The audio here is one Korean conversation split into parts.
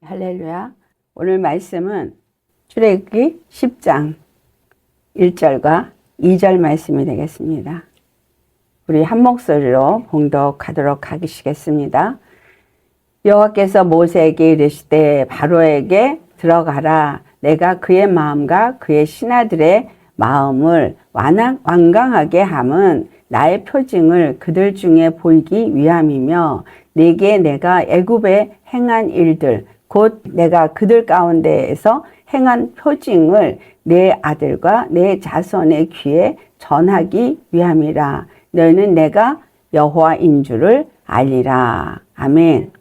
할렐루야. 오늘 말씀은 출애굽기 10장 1절과 2절 말씀이 되겠습니다. 우리 한 목소리로 봉독하도록 하시겠습니다. 여호와께서 모세에게 이르시되 바로에게 들어가라. 내가 그의 마음과 그의 신하들의 마음을 완강하게 함은 나의 표징을 그들 중에 보이기 위함이며 네게 내가 애굽에 행한 일들 곧 내가 그들 가운데에서 행한 표징을 내 아들과 내 자손의 귀에 전하기 위함이라. 너희는 내가 여호와인 줄을 알리라. 아멘.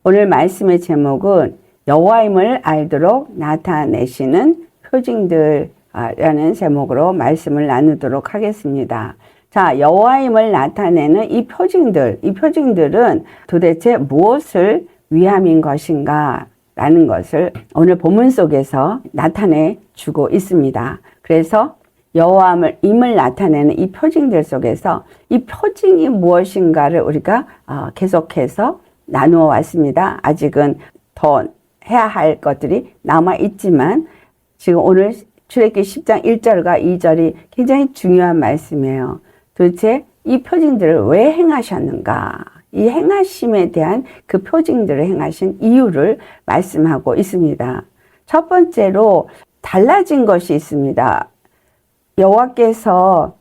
오늘 말씀의 제목은 여호와임을 알도록 나타내시는 표징들이라는 제목으로 말씀을 나누도록 하겠습니다. 자, 여호와임을 나타내는 이 표징들은 도대체 무엇을 위함인 것인가 라는 것을 오늘 본문 속에서 나타내 주고 있습니다. 그래서 여호와임을 나타내는 이 표징들 속에서 이 표징이 무엇인가를 우리가 계속해서 나누어 왔습니다. 아직은 더 해야 할 것들이 남아 있지만 지금 오늘 출애굽기 10장 1절과 2절이 굉장히 중요한 말씀이에요. 도대체 이 표징들을 왜 행하셨는가? 이 행하심에 대한 그 표징들을 행하신 이유를 말씀하고 있습니다. 첫 번째로 달라진 것이 있습니다. 여호와께서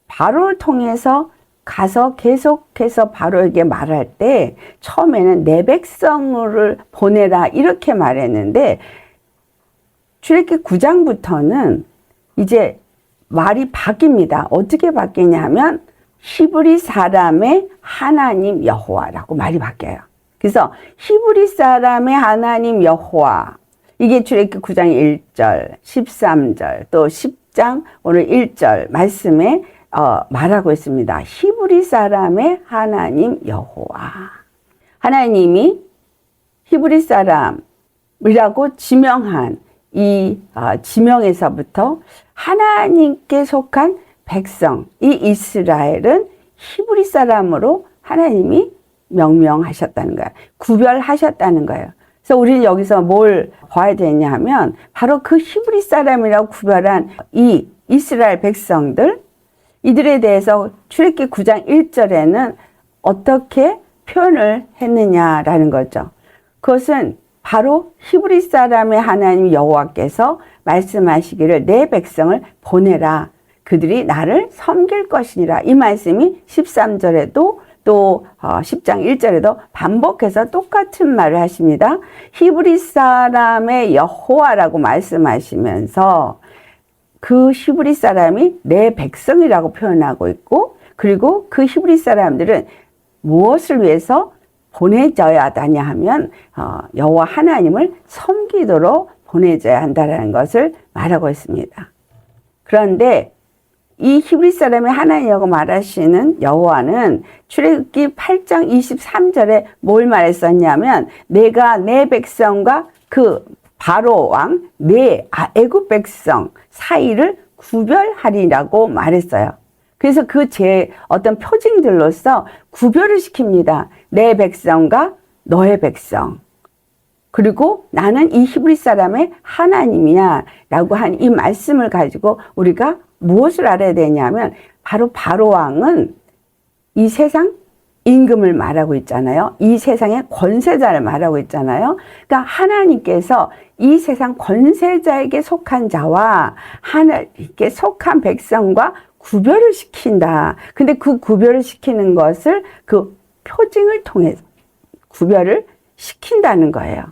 바로를 통해서 가서 계속해서 바로에게 말할 때 처음에는 내 백성을 보내라 이렇게 말했는데 출애굽기 9장부터는 이제 말이 바뀝니다. 어떻게 바뀌냐면 히브리 사람의 하나님 여호와라고 말이 바뀌어요. 그래서 히브리 사람의 하나님 여호와, 이게 출애굽기 9장 1절, 13절, 또 10장 오늘 1절 말씀에 말하고 있습니다. 히브리 사람의 하나님 여호와. 하나님이 히브리 사람이라고 지명한 이 지명에서부터 하나님께 속한 백성, 이 이스라엘은 히브리 사람으로 하나님이 명명하셨다는 거예요. 구별하셨다는 거예요. 그래서 우리는 여기서 뭘 봐야 되냐 하면 바로 그 히브리 사람이라고 구별한 이 이스라엘 백성들, 이들에 대해서 출애굽기 9장 1절에는 어떻게 표현을 했느냐라는 거죠. 그것은 바로 히브리 사람의 하나님 여호와께서 말씀하시기를 내 백성을 보내라. 그들이 나를 섬길 것이니라. 이 말씀이 13절에도 또 10장 1절에도 반복해서 똑같은 말을 하십니다. 히브리 사람의 여호와라고 말씀하시면서 그 히브리 사람이 내 백성이라고 표현하고 있고, 그리고 그 히브리 사람들은 무엇을 위해서 보내져야 하냐 하면 여호와 하나님을 섬기도록 보내져야 한다는 것을 말하고 있습니다. 그런데 이 히브리 사람의 하나님이라고 말하시는 여호와는 출애굽기 8장 23절에 뭘 말했었냐면 내가 내 백성과 그 바로 왕 내 애굽 백성 사이를 구별하리라고 말했어요. 그래서 그 어떤 표징들로서 구별을 시킵니다. 내 백성과 너의 백성. 그리고 나는 이 히브리 사람의 하나님이야 라고 한 이 말씀을 가지고 우리가 무엇을 알아야 되냐면 바로 왕은 이 세상 임금을 말하고 있잖아요. 이 세상의 권세자를 말하고 있잖아요. 그러니까 하나님께서 이 세상 권세자에게 속한 자와 하나님께 속한 백성과 구별을 시킨다. 근데 그 구별을 시키는 것을 그 표징을 통해서 구별을 시킨다는 거예요.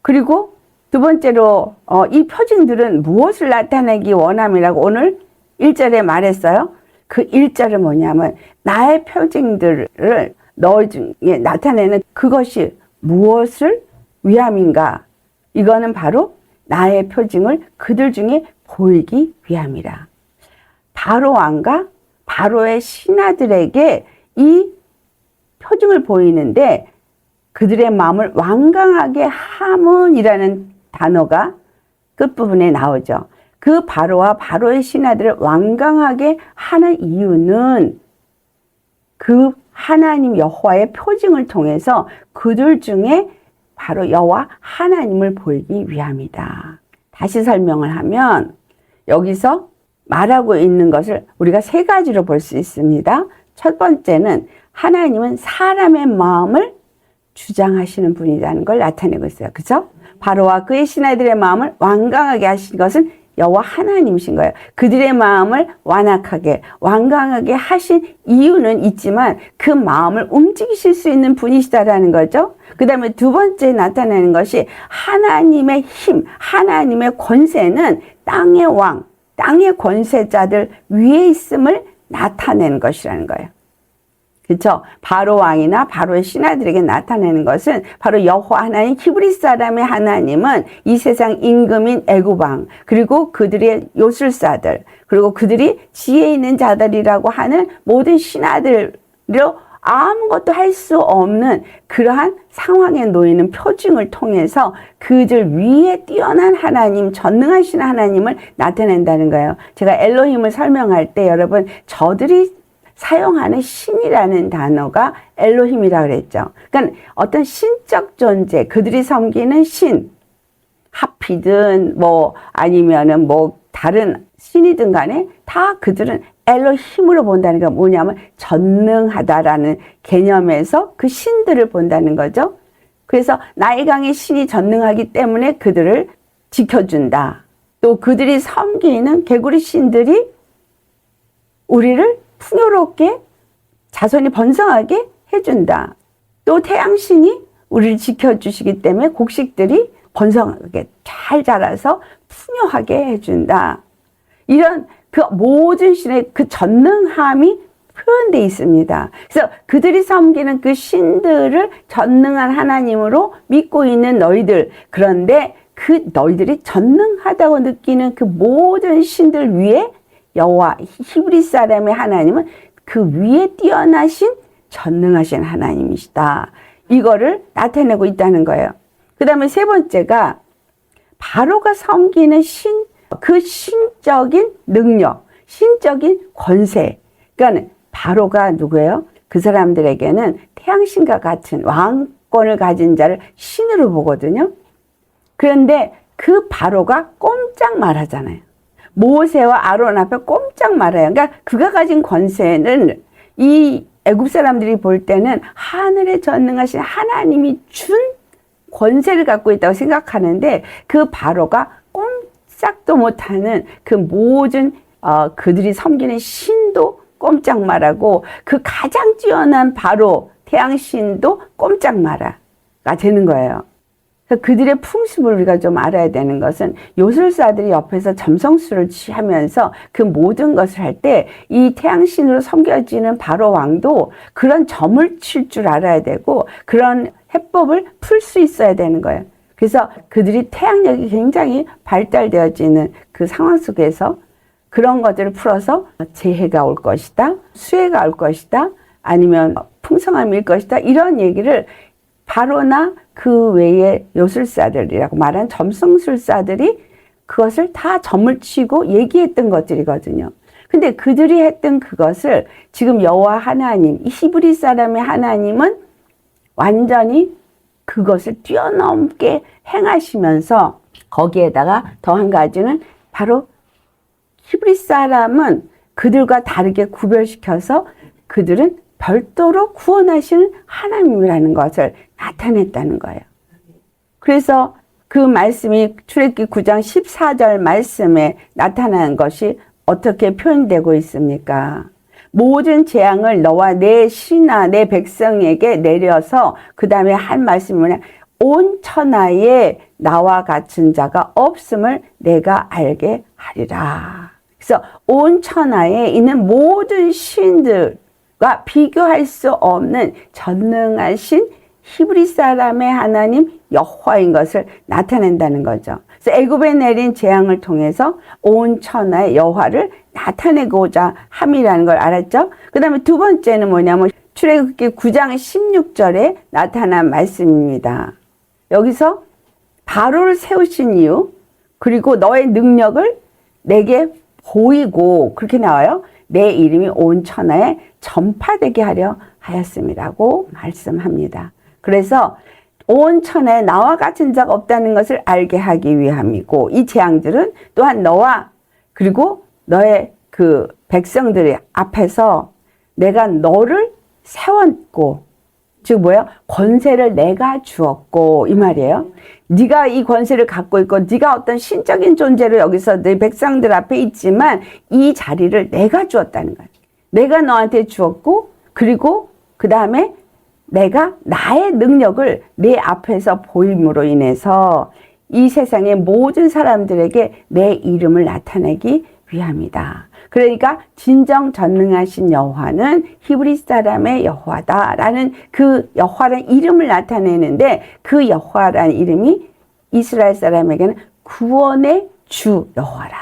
그리고 두 번째로 이 표징들은 무엇을 나타내기 원함이라고 오늘 1절에 말했어요. 그 1절은 뭐냐면 나의 표징들을 너 중에 나타내는 그것이 무엇을 위함인가? 이거는 바로 나의 표징을 그들 중에 보이기 위함이라. 바로 왕과 바로의 신하들에게 이 표징을 보이는데 그들의 마음을 완강하게 함은이라는 단어가 끝부분에 나오죠. 그 바로와 바로의 신하들을 완강하게 하는 이유는 그 하나님 여호와의 표징을 통해서 그들 중에 바로 여호와 하나님을 보이기 위함이다. 다시 설명을 하면 여기서 말하고 있는 것을 우리가 세 가지로 볼 수 있습니다. 첫 번째는 하나님은 사람의 마음을 주장하시는 분이라는 걸 나타내고 있어요. 그죠? 바로와 그의 신하들의 마음을 완강하게 하신 것은 여호와 하나님이신 거예요. 그들의 마음을 완강하게 하신 이유는 있지만 그 마음을 움직이실 수 있는 분이시다라는 거죠. 그 다음에 두 번째 나타내는 것이 하나님의 힘, 하나님의 권세는 땅의 왕, 땅의 권세자들 위에 있음을 나타내는 것이라는 거예요. 그렇죠? 바로 왕이나 바로의 신하들에게 나타내는 것은 바로 여호와 하나님, 히브리 사람의 하나님은 이 세상 임금인 애굽 왕, 그리고 그들의 요술사들, 그리고 그들이 지혜 있는 자들이라고 하는 모든 신하들로 아무것도 할 수 없는 그러한 상황에 놓이는 표징을 통해서 그들 위에 뛰어난 하나님, 전능하신 하나님을 나타낸다는 거예요. 제가 엘로힘을 설명할 때 여러분, 저들이 사용하는 신이라는 단어가 엘로힘이라 그랬죠. 그러니까 어떤 신적 존재, 그들이 섬기는 신, 하피든 아니면은 다른 신이든 간에 다 그들은 엘로힘으로 본다는 게 뭐냐면 전능하다라는 개념에서 그 신들을 본다는 거죠. 그래서 나일강의 신이 전능하기 때문에 그들을 지켜준다. 또 그들이 섬기는 개구리 신들이 우리를 풍요롭게 자손이 번성하게 해준다. 또 태양신이 우리를 지켜주시기 때문에 곡식들이 번성하게 잘 자라서 풍요하게 해준다. 이런 그 모든 신의 그 전능함이 표현되어 있습니다. 그래서 그들이 섬기는 그 신들을 전능한 하나님으로 믿고 있는 너희들, 그런데 그 너희들이 전능하다고 느끼는 그 모든 신들 위에 여호와 히브리 사람의 하나님은 그 위에 뛰어나신 전능하신 하나님이시다. 이거를 나타내고 있다는 거예요. 그 다음에 세 번째가 바로가 섬기는 신, 그 신적인 능력, 신적인 권세. 그러니까 바로가 누구예요? 그 사람들에게는 태양신과 같은 왕권을 가진 자를 신으로 보거든요. 그런데 그 바로가 꼼짝 말하잖아요. 모세와 아론 앞에 꼼짝 말아요. 그러니까 그가 가진 권세는 이 애굽 사람들이 볼 때는 하늘에 전능하신 하나님이 준 권세를 갖고 있다고 생각하는데 그 바로가 꼼짝도 못하는 그 모든 그들이 섬기는 신도 꼼짝 말하고 그 가장 뛰어난 바로 태양신도 꼼짝 말아가 되는 거예요. 그들의 풍습을 우리가 좀 알아야 되는 것은 요술사들이 옆에서 점성술을 취하면서 그 모든 것을 할 때 이 태양신으로 섬겨지는 바로 왕도 그런 점을 칠 줄 알아야 되고 그런 해법을 풀 수 있어야 되는 거예요. 그래서 그들이 태양력이 굉장히 발달되어지는 그 상황 속에서 그런 것들을 풀어서 재해가 올 것이다, 수해가 올 것이다, 아니면 풍성함일 것이다, 이런 얘기를 바로나 그 외의 요술사들이라고 말한 점성술사들이 그것을 다 점을 치고 얘기했던 것들이거든요. 근데 그들이 했던 그것을 지금 여호와 하나님, 히브리 사람의 하나님은 완전히 그것을 뛰어넘게 행하시면서 거기에다가 더 한 가지는 바로 히브리 사람은 그들과 다르게 구별시켜서 그들은 별도로 구원하시는 하나님이라는 것을 나타냈다는 거예요. 그래서 그 말씀이 출애굽기 9장 14절 말씀에 나타나는 것이 어떻게 표현되고 있습니까? 모든 재앙을 너와 내 신하 내 백성에게 내려서 그 다음에 한 말씀이 뭐냐, 온 천하에 나와 같은 자가 없음을 내가 알게 하리라. 그래서 온 천하에 있는 모든 신들과 비교할 수 없는 전능하신 히브리 사람의 하나님 여호와인 것을 나타낸다는 거죠. 그래서 애굽에 내린 재앙을 통해서 온 천하의 여호와를 나타내고자 함이라는 걸 알았죠. 그 다음에 두 번째는 뭐냐면 출애굽기 9장 16절에 나타난 말씀입니다. 여기서 바로를 세우신 이유, 그리고 너의 능력을 내게 보이고, 그렇게 나와요. 내 이름이 온 천하에 전파되게 하려 하였음이라고 말씀합니다. 그래서 온 천하에 나와 같은 자가 없다는 것을 알게 하기 위함이고, 이 재앙들은 또한 너와 그리고 너의 그 백성들의 앞에서 내가 너를 세웠고, 즉 뭐예요? 권세를 내가 주었고, 이 말이에요. 네가 이 권세를 갖고 있고 네가 어떤 신적인 존재로 여기서 내 백성들 앞에 있지만 이 자리를 내가 주었다는 거예요. 내가 너한테 주었고, 그리고 그 다음에 내가 나의 능력을 내 앞에서 보임으로 인해서 이 세상의 모든 사람들에게 내 이름을 나타내기 위함이다. 그러니까 진정 전능하신 여호와는 히브리 사람의 여호와다라는 그 여호와라는 이름을 나타내는데, 그 여호와라는 이름이 이스라엘 사람에게는 구원의 주 여호와라,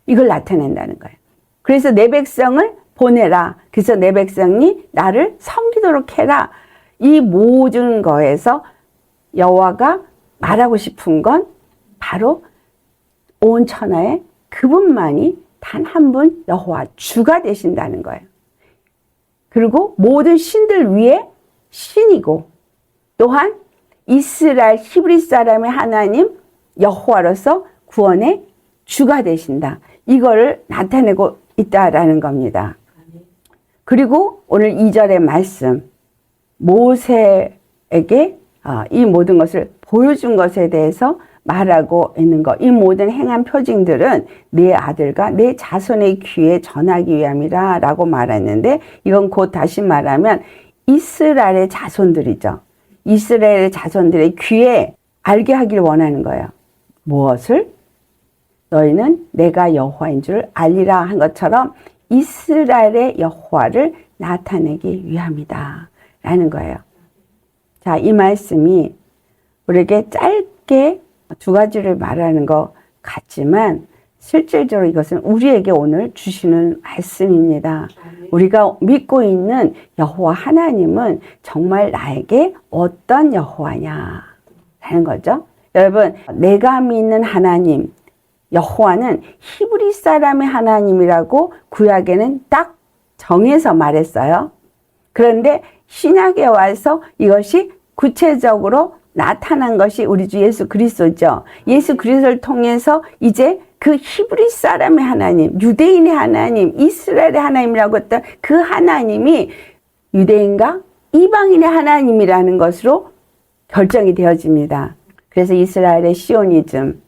이걸 나타낸다는 거예요. 그래서 내 백성을 보내라. 그래서 내 백성이 나를 섬기도록 해라. 이 모든 거에서 여호와가 말하고 싶은 건 바로 온 천하에 그분만이 단 한 분 여호와 주가 되신다는 거예요. 그리고 모든 신들 위에 신이고, 또한 이스라엘 히브리 사람의 하나님 여호와로서 구원의 주가 되신다. 이거를 나타내고 있다라는 겁니다. 그리고 오늘 2절의 말씀, 모세에게 이 모든 것을 보여준 것에 대해서 말하고 있는 것, 이 모든 행한 표징들은 내 아들과 내 자손의 귀에 전하기 위함이라 라고 말했는데, 이건 곧 다시 말하면 이스라엘의 자손들이죠. 이스라엘의 자손들의 귀에 알게 하길 원하는 거예요. 무엇을? 너희는 내가 여호와인 줄 알리라 한 것처럼 이스라엘의 여호와를 나타내기 위함이다 라는 거예요. 자, 이 말씀이 우리에게 짧게 두 가지를 말하는 것 같지만 실질적으로 이것은 우리에게 오늘 주시는 말씀입니다. 우리가 믿고 있는 여호와 하나님은 정말 나에게 어떤 여호와냐 라는 거죠. 여러분, 내가 믿는 하나님 여호와는 히브리 사람의 하나님이라고 구약에는 딱 정해서 말했어요. 그런데 신약에 와서 이것이 구체적으로 나타난 것이 우리 주 예수 그리스도죠. 예수 그리스도를 통해서 이제 그 히브리 사람의 하나님, 유대인의 하나님, 이스라엘의 하나님이라고 했던 그 하나님이 유대인과 이방인의 하나님이라는 것으로 결정이 되어집니다. 그래서 이스라엘의 시오니즘,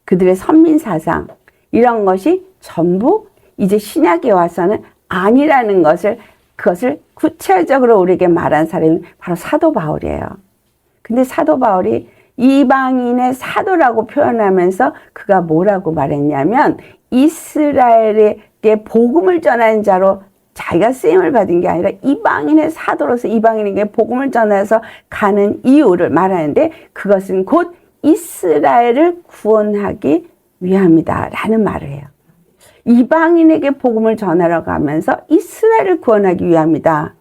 그들의 선민사상, 이런 것이 전부 이제 신약에 와서는 아니라는 것을, 그것을 구체적으로 우리에게 말한 사람이 바로 사도 바울이에요. 근데 사도 바울이 이방인의 사도라고 표현하면서 그가 뭐라고 말했냐면, 이스라엘에게 복음을 전하는 자로 자기가 쓰임을 받은 게 아니라 이방인의 사도로서 이방인에게 복음을 전해서 가는 이유를 말하는데, 그것은 곧 이스라엘을 구원하기 위함이다 라는 말을 해요. 이방인에게 복음을 전하러 가면서 이스라엘을 구원하기 위함이다.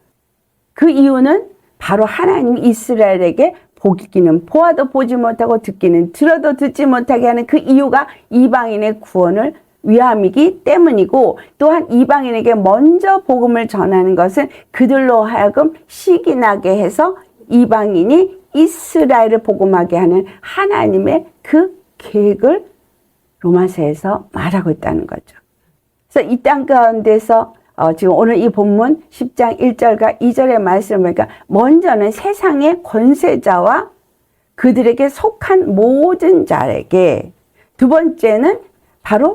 그 이유는 바로 하나님이 이스라엘에게 보기는 보아도 보지 못하고 듣기는 들어도 듣지 못하게 하는 그 이유가 이방인의 구원을 위함이기 때문이고, 또한 이방인에게 먼저 복음을 전하는 것은 그들로 하여금 시기나게 해서 이방인이 이스라엘을 복음하게 하는 하나님의 그 계획을 로마서에서 말하고 있다는 거죠. 그래서 이 땅 가운데서 지금 오늘 이 본문 10장 1절과 2절의 말씀을 보니까, 먼저는 세상의 권세자와 그들에게 속한 모든 자에게, 두 번째는 바로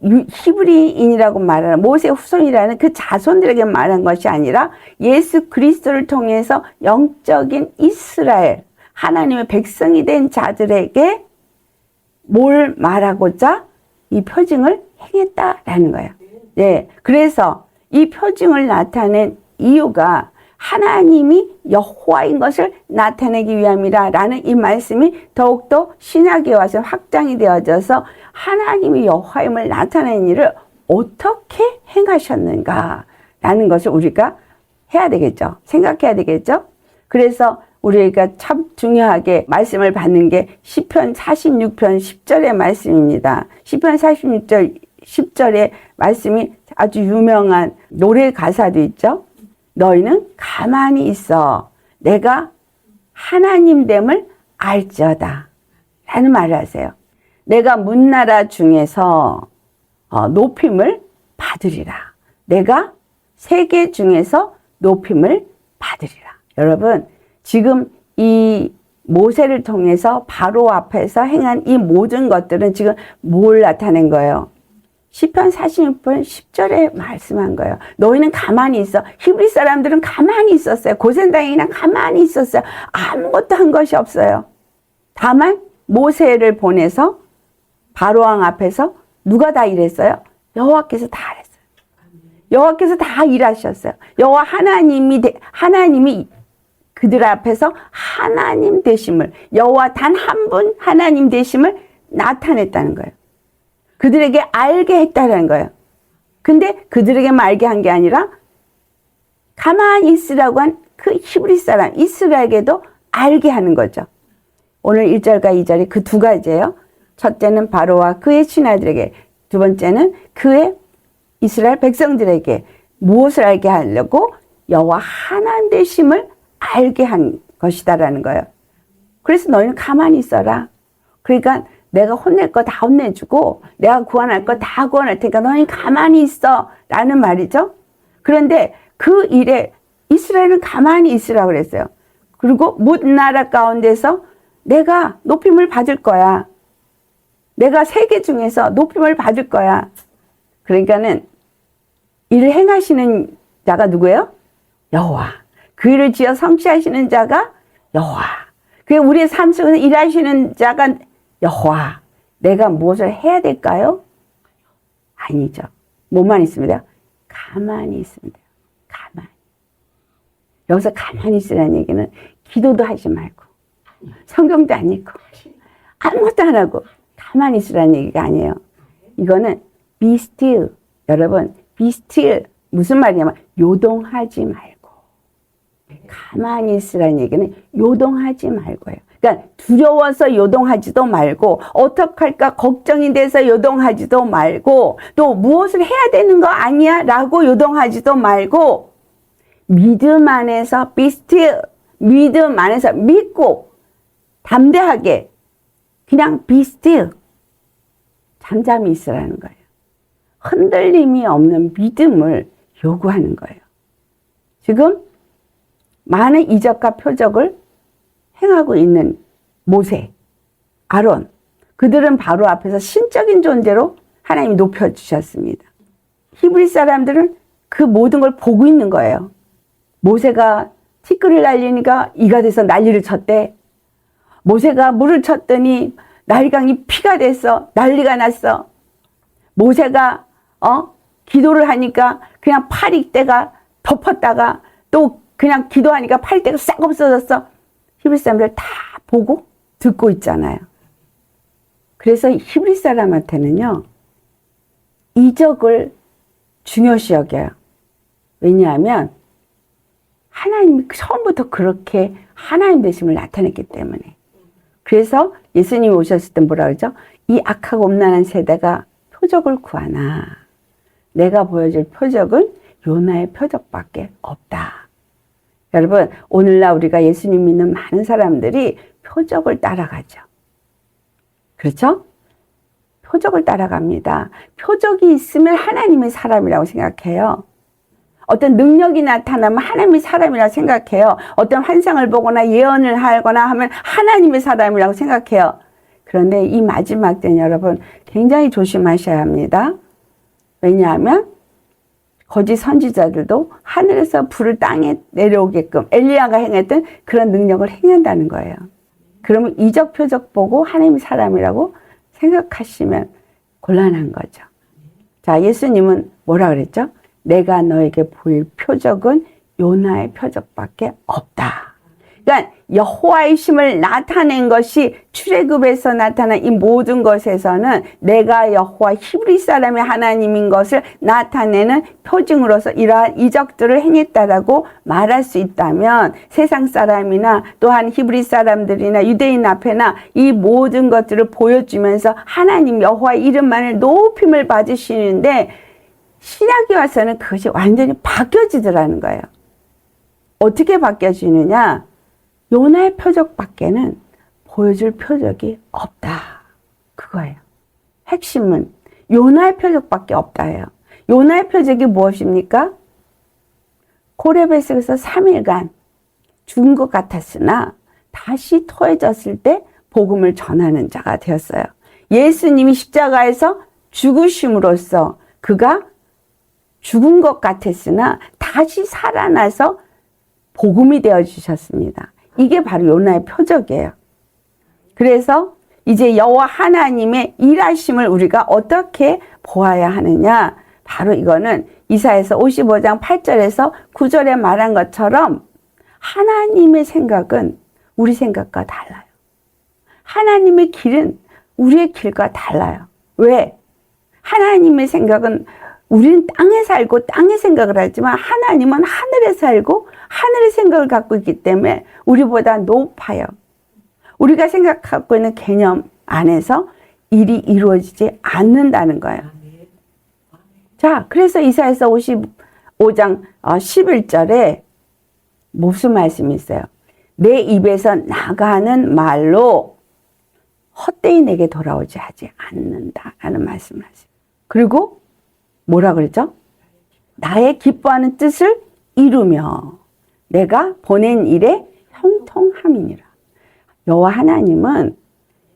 히브리인이라고 말하는 모세 후손이라는 그 자손들에게 말한 것이 아니라 예수 그리스도를 통해서 영적인 이스라엘, 하나님의 백성이 된 자들에게 뭘 말하고자 이 표징을 행했다라는 거예요. 네, 그래서 이 표징을 나타낸 이유가 하나님이 여호와인 것을 나타내기 위함이라 라는 이 말씀이 더욱더 신약에 와서 확장이 되어져서 하나님이 여호와임을 나타내는 일을 어떻게 행하셨는가 라는 것을 우리가 해야 되겠죠. 생각해야 되겠죠. 그래서 우리가 참 중요하게 말씀을 받는 게 시편 46편 10절의 말씀입니다. 시편 46절 10절의 말씀이 아주 유명한 노래 가사도 있죠. 너희는 가만히 있어. 내가 하나님됨을 알지어다 라는 말을 하세요. 내가 문나라 중에서 높임을 받으리라. 내가 세계 중에서 높임을 받으리라. 여러분, 지금 이 모세를 통해서 바로 앞에서 행한 이 모든 것들은 지금 뭘 나타낸 거예요? 시편 46편 10절에 말씀한 거예요. 너희는 가만히 있어. 히브리 사람들은 가만히 있었어요. 고센 당이나 가만히 있었어요. 아무것도 한 것이 없어요. 다만 모세를 보내서 바로왕 앞에서 누가 다 일했어요? 여호와께서 다 일했어요. 여호와께서 다 일하셨어요. 여호와 하나님이 그들 앞에서 하나님 되심을, 여호와 단 한 분 하나님 되심을 나타냈다는 거예요. 그들에게 알게 했다는 거예요. 근데 그들에게만 알게 한 게 아니라 가만히 있으라고 한 그 히브리 사람 이스라엘에게도 알게 하는 거죠. 오늘 1절과 2절이 그 두 가지예요. 첫째는 바로와 그의 신하들에게, 두 번째는 그의 이스라엘 백성들에게 무엇을 알게 하려고? 여호와 하나님 되심을 알게 한 것이다라는 거예요. 그래서 너희는 가만히 있어라. 그러니까 내가 혼낼 거 다 혼내주고 내가 구원할 거 다 구원할 테니까 너희는 가만히 있어 라는 말이죠. 그런데 그 일에 이스라엘은 가만히 있으라고 그랬어요. 그리고 모든 나라 가운데서 내가 높임을 받을 거야. 내가 세계 중에서 높임을 받을 거야. 그러니까는 일을 행하시는 자가 누구예요? 여호와. 그 일을 지어 성취하시는 자가 여호와. 그 우리의 삶 속에서 일하시는 자가 여호와. 내가 무엇을 해야 될까요? 아니죠. 뭐만 있습니다. 가만히 있습니다. 가만히. 여기서 가만히 있으라는 얘기는 기도도 하지 말고 성경도 안 읽고 아무것도 안 하고 가만히 있으라는 얘기가 아니에요. 이거는 be still. 여러분, be still 무슨 말이냐면 요동하지 말고. 가만히 있으라는 얘기는 요동하지 말고요. 그러니까 두려워서 요동하지도 말고 어떡할까 걱정이 돼서 요동하지도 말고 또 무엇을 해야 되는 거 아니야? 라고 요동하지도 말고 믿음 안에서 be still. 믿음 안에서 믿고 담대하게 그냥 be still. 잠잠히 있으라는 거예요. 흔들림이 없는 믿음을 요구하는 거예요. 지금 많은 이적과 표적을 행하고 있는 모세, 아론, 그들은 바로 앞에서 신적인 존재로 하나님이 높여주셨습니다. 히브리 사람들은 그 모든 걸 보고 있는 거예요. 모세가 티끌을 날리니까 이가 돼서 난리를 쳤대. 모세가 물을 쳤더니 나일강이 피가 돼서 난리가 났어. 모세가 기도를 하니까 그냥 파리떼가 덮었다가 또 그냥 기도하니까 파리떼가 싹 없어졌어. 히브리 사람들 다 보고 듣고 있잖아요. 그래서 히브리 사람한테는요, 이적을 중요시 여겨요. 왜냐하면 하나님이 처음부터 그렇게 하나님 되심을 나타냈기 때문에. 그래서 예수님이 오셨을 때 뭐라 그러죠? 이 악하고 음란한 세대가 표적을 구하나 내가 보여줄 표적은 요나의 표적밖에 없다. 여러분, 오늘날 우리가 예수님 믿는 많은 사람들이 표적을 따라가죠. 그렇죠? 표적을 따라갑니다. 표적이 있으면 하나님의 사람이라고 생각해요. 어떤 능력이 나타나면 하나님의 사람이라고 생각해요. 어떤 환상을 보거나 예언을 하거나 하면 하나님의 사람이라고 생각해요. 그런데 이 마지막 때는 여러분 굉장히 조심하셔야 합니다. 왜냐하면 거짓 선지자들도 하늘에서 불을 땅에 내려오게끔 엘리야가 행했던 그런 능력을 행한다는 거예요. 그러면 이적 표적 보고 하나님의 사람이라고 생각하시면 곤란한 거죠. 자, 예수님은 뭐라 그랬죠? 내가 너에게 보일 표적은 요나의 표적밖에 없다. 그러니까 여호와의 심을 나타낸 것이 출애굽에서 나타난 이 모든 것에서는 내가 여호와 히브리 사람의 하나님인 것을 나타내는 표징으로서 이러한 이적들을 행했다라고 말할 수 있다면 세상 사람이나 또한 히브리 사람들이나 유대인 앞에나 이 모든 것들을 보여주면서 하나님 여호와의 이름만을 높임을 받으시는데 신약에 와서는 그것이 완전히 바뀌어지더라는 거예요. 어떻게 바뀌어지느냐? 요나의 표적밖에는 보여줄 표적이 없다. 그거예요. 핵심은 요나의 표적밖에 없다예요. 요나의 표적이 무엇입니까? 고레베스에서 3일간 죽은 것 같았으나 다시 토해졌을 때 복음을 전하는 자가 되었어요. 예수님이 십자가에서 죽으심으로써 그가 죽은 것 같았으나 다시 살아나서 복음이 되어주셨습니다. 이게 바로 요나의 표적이에요. 그래서 이제 여호와 하나님의 일하심을 우리가 어떻게 보아야 하느냐? 바로 이거는 이사야서 55장 8절에서 9절에 말한 것처럼 하나님의 생각은 우리 생각과 달라요. 하나님의 길은 우리의 길과 달라요. 왜? 하나님의 생각은 우리는 땅에 살고 땅의 생각을 하지만 하나님은 하늘에 살고 하늘의 생각을 갖고 있기 때문에 우리보다 높아요. 우리가 생각하고 있는 개념 안에서 일이 이루어지지 않는다는 거예요. 자, 그래서 이사야서 55장 11절에 무슨 말씀이 있어요? 내 입에서 나가는 말로 헛되이 내게 돌아오지 하지 않는다라는 말씀을 하세요. 그리고 뭐라 그랬죠? 나의 기뻐하는 뜻을 이루며 내가 보낸 일에 형통함이니라. 여호와 하나님은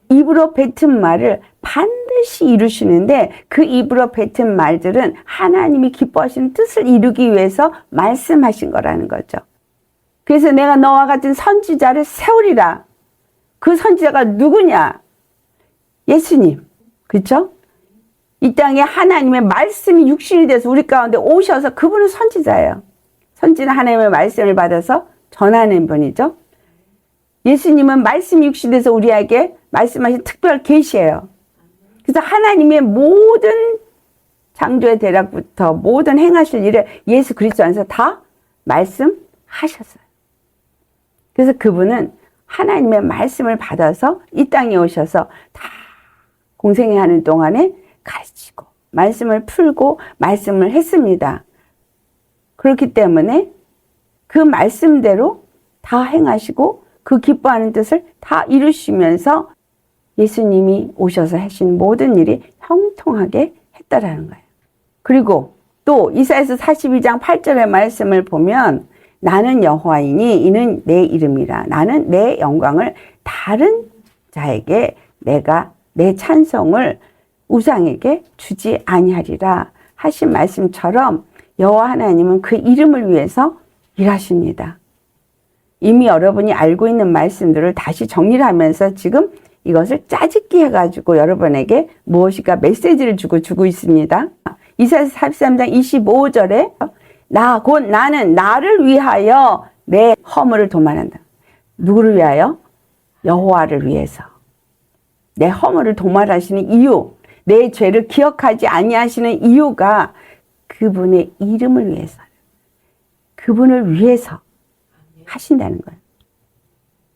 입으로 뱉은 말을 반드시 이루시는데 그 입으로 뱉은 말들은 하나님이 기뻐하시는 뜻을 이루기 위해서 말씀하신 거라는 거죠. 그래서 내가 너와 같은 선지자를 세우리라. 그 선지자가 누구냐? 예수님. 그렇죠? 이 땅에 하나님의 말씀이 육신이 돼서 우리 가운데 오셔서 그분은 선지자예요. 선지는 하나님의 말씀을 받아서 전하는 분이죠. 예수님은 말씀이 육신이 돼서 우리에게 말씀하신 특별 계시예요. 그래서 하나님의 모든 창조의 대략부터 모든 행하실 일을 예수 그리스도 안에서 다 말씀하셨어요. 그래서 그분은 하나님의 말씀을 받아서 이 땅에 오셔서 다 공생애 하는 동안에 가르치고 말씀을 풀고 말씀을 했습니다. 그렇기 때문에 그 말씀대로 다 행하시고 그 기뻐하는 뜻을 다 이루시면서 예수님이 오셔서 하신 모든 일이 형통하게 했다라는 거예요. 그리고 또 이사야서 42장 8절의 말씀을 보면 나는 여호와이니 이는 내 이름이라. 나는 내 영광을 다른 자에게 내가 내 찬송을 우상에게 주지 아니하리라 하신 말씀처럼 여호와 하나님은 그 이름을 위해서 일하십니다. 이미 여러분이 알고 있는 말씀들을 다시 정리를 하면서 지금 이것을 짜집기 해가지고 여러분에게 무엇인가 메시지를 주고 있습니다. 이사야서 43장 25절에 곧 나는 나를 위하여 내 허물을 도말한다. 누구를 위하여? 여호와를 위해서. 내 허물을 도말하시는 이유, 내 죄를 기억하지 아니하시는 이유가 그분의 이름을 위해서, 그분을 위해서 하신다는 거예요.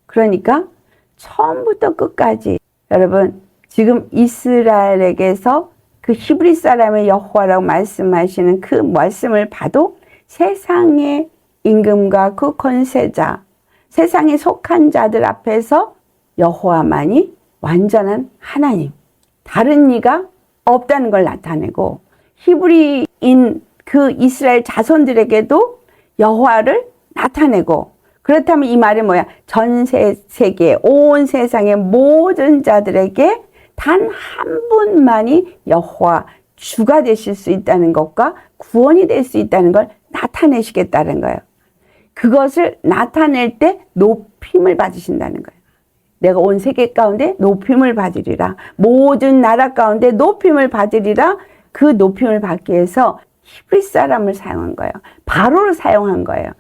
그러니까 처음부터 끝까지 여러분 지금 이스라엘에게서 그 히브리 사람의 여호와라고 말씀하시는 그 말씀을 봐도 세상의 임금과 그 권세자, 세상에 속한 자들 앞에서 여호와만이 완전한 하나님, 다른 이가 없다는 걸 나타내고 히브리인 그 이스라엘 자손들에게도 여호와를 나타내고 그렇다면 이 말이 뭐야? 전 세계, 온 세상의 모든 자들에게 단 한 분만이 여호와 주가 되실 수 있다는 것과 구원이 될 수 있다는 걸 나타내시겠다는 거예요. 그것을 나타낼 때 높임을 받으신다는 거예요. 내가 온 세계 가운데 높임을 받으리라. 모든 나라 가운데 높임을 받으리라. 그 높임을 받기 위해서 히브리 사람을 사용한 거예요. 바로를 사용한 거예요.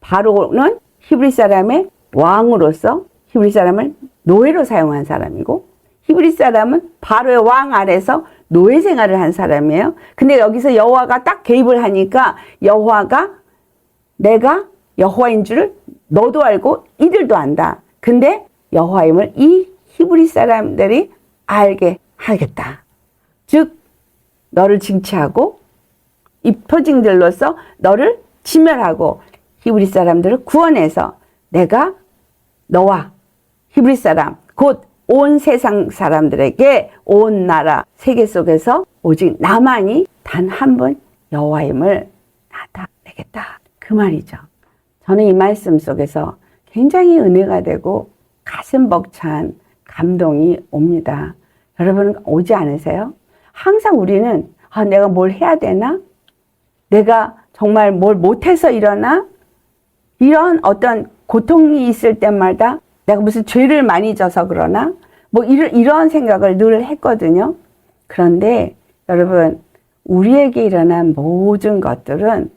바로는 히브리 사람의 왕으로서 히브리 사람을 노예로 사용한 사람이고 히브리 사람은 바로의 왕 아래서 노예 생활을 한 사람이에요. 근데 여기서 여호와가 딱 개입을 하니까 여호와가 내가 여호와인 줄을 너도 알고 이들도 안다. 근데 여호와임을 이 히브리 사람들이 알게 하겠다. 즉 너를 징치하고 이 표징들로서 너를 지멸하고 히브리 사람들을 구원해서 내가 너와 히브리 사람 곧 온 세상 사람들에게 온 나라 세계 속에서 오직 나만이 단 한 분 여호와임을 나타내겠다. 그 말이죠. 저는 이 말씀 속에서 굉장히 은혜가 되고 가슴 벅찬 감동이 옵니다. 여러분 오지 않으세요? 항상 우리는 내가 뭘 해야 되나? 내가 정말 뭘 못해서 일어나? 이런 어떤 고통이 있을 때마다 내가 무슨 죄를 많이 져서 그러나? 뭐 이런 생각을 늘 했거든요. 그런데 여러분 우리에게 일어난 모든 것들은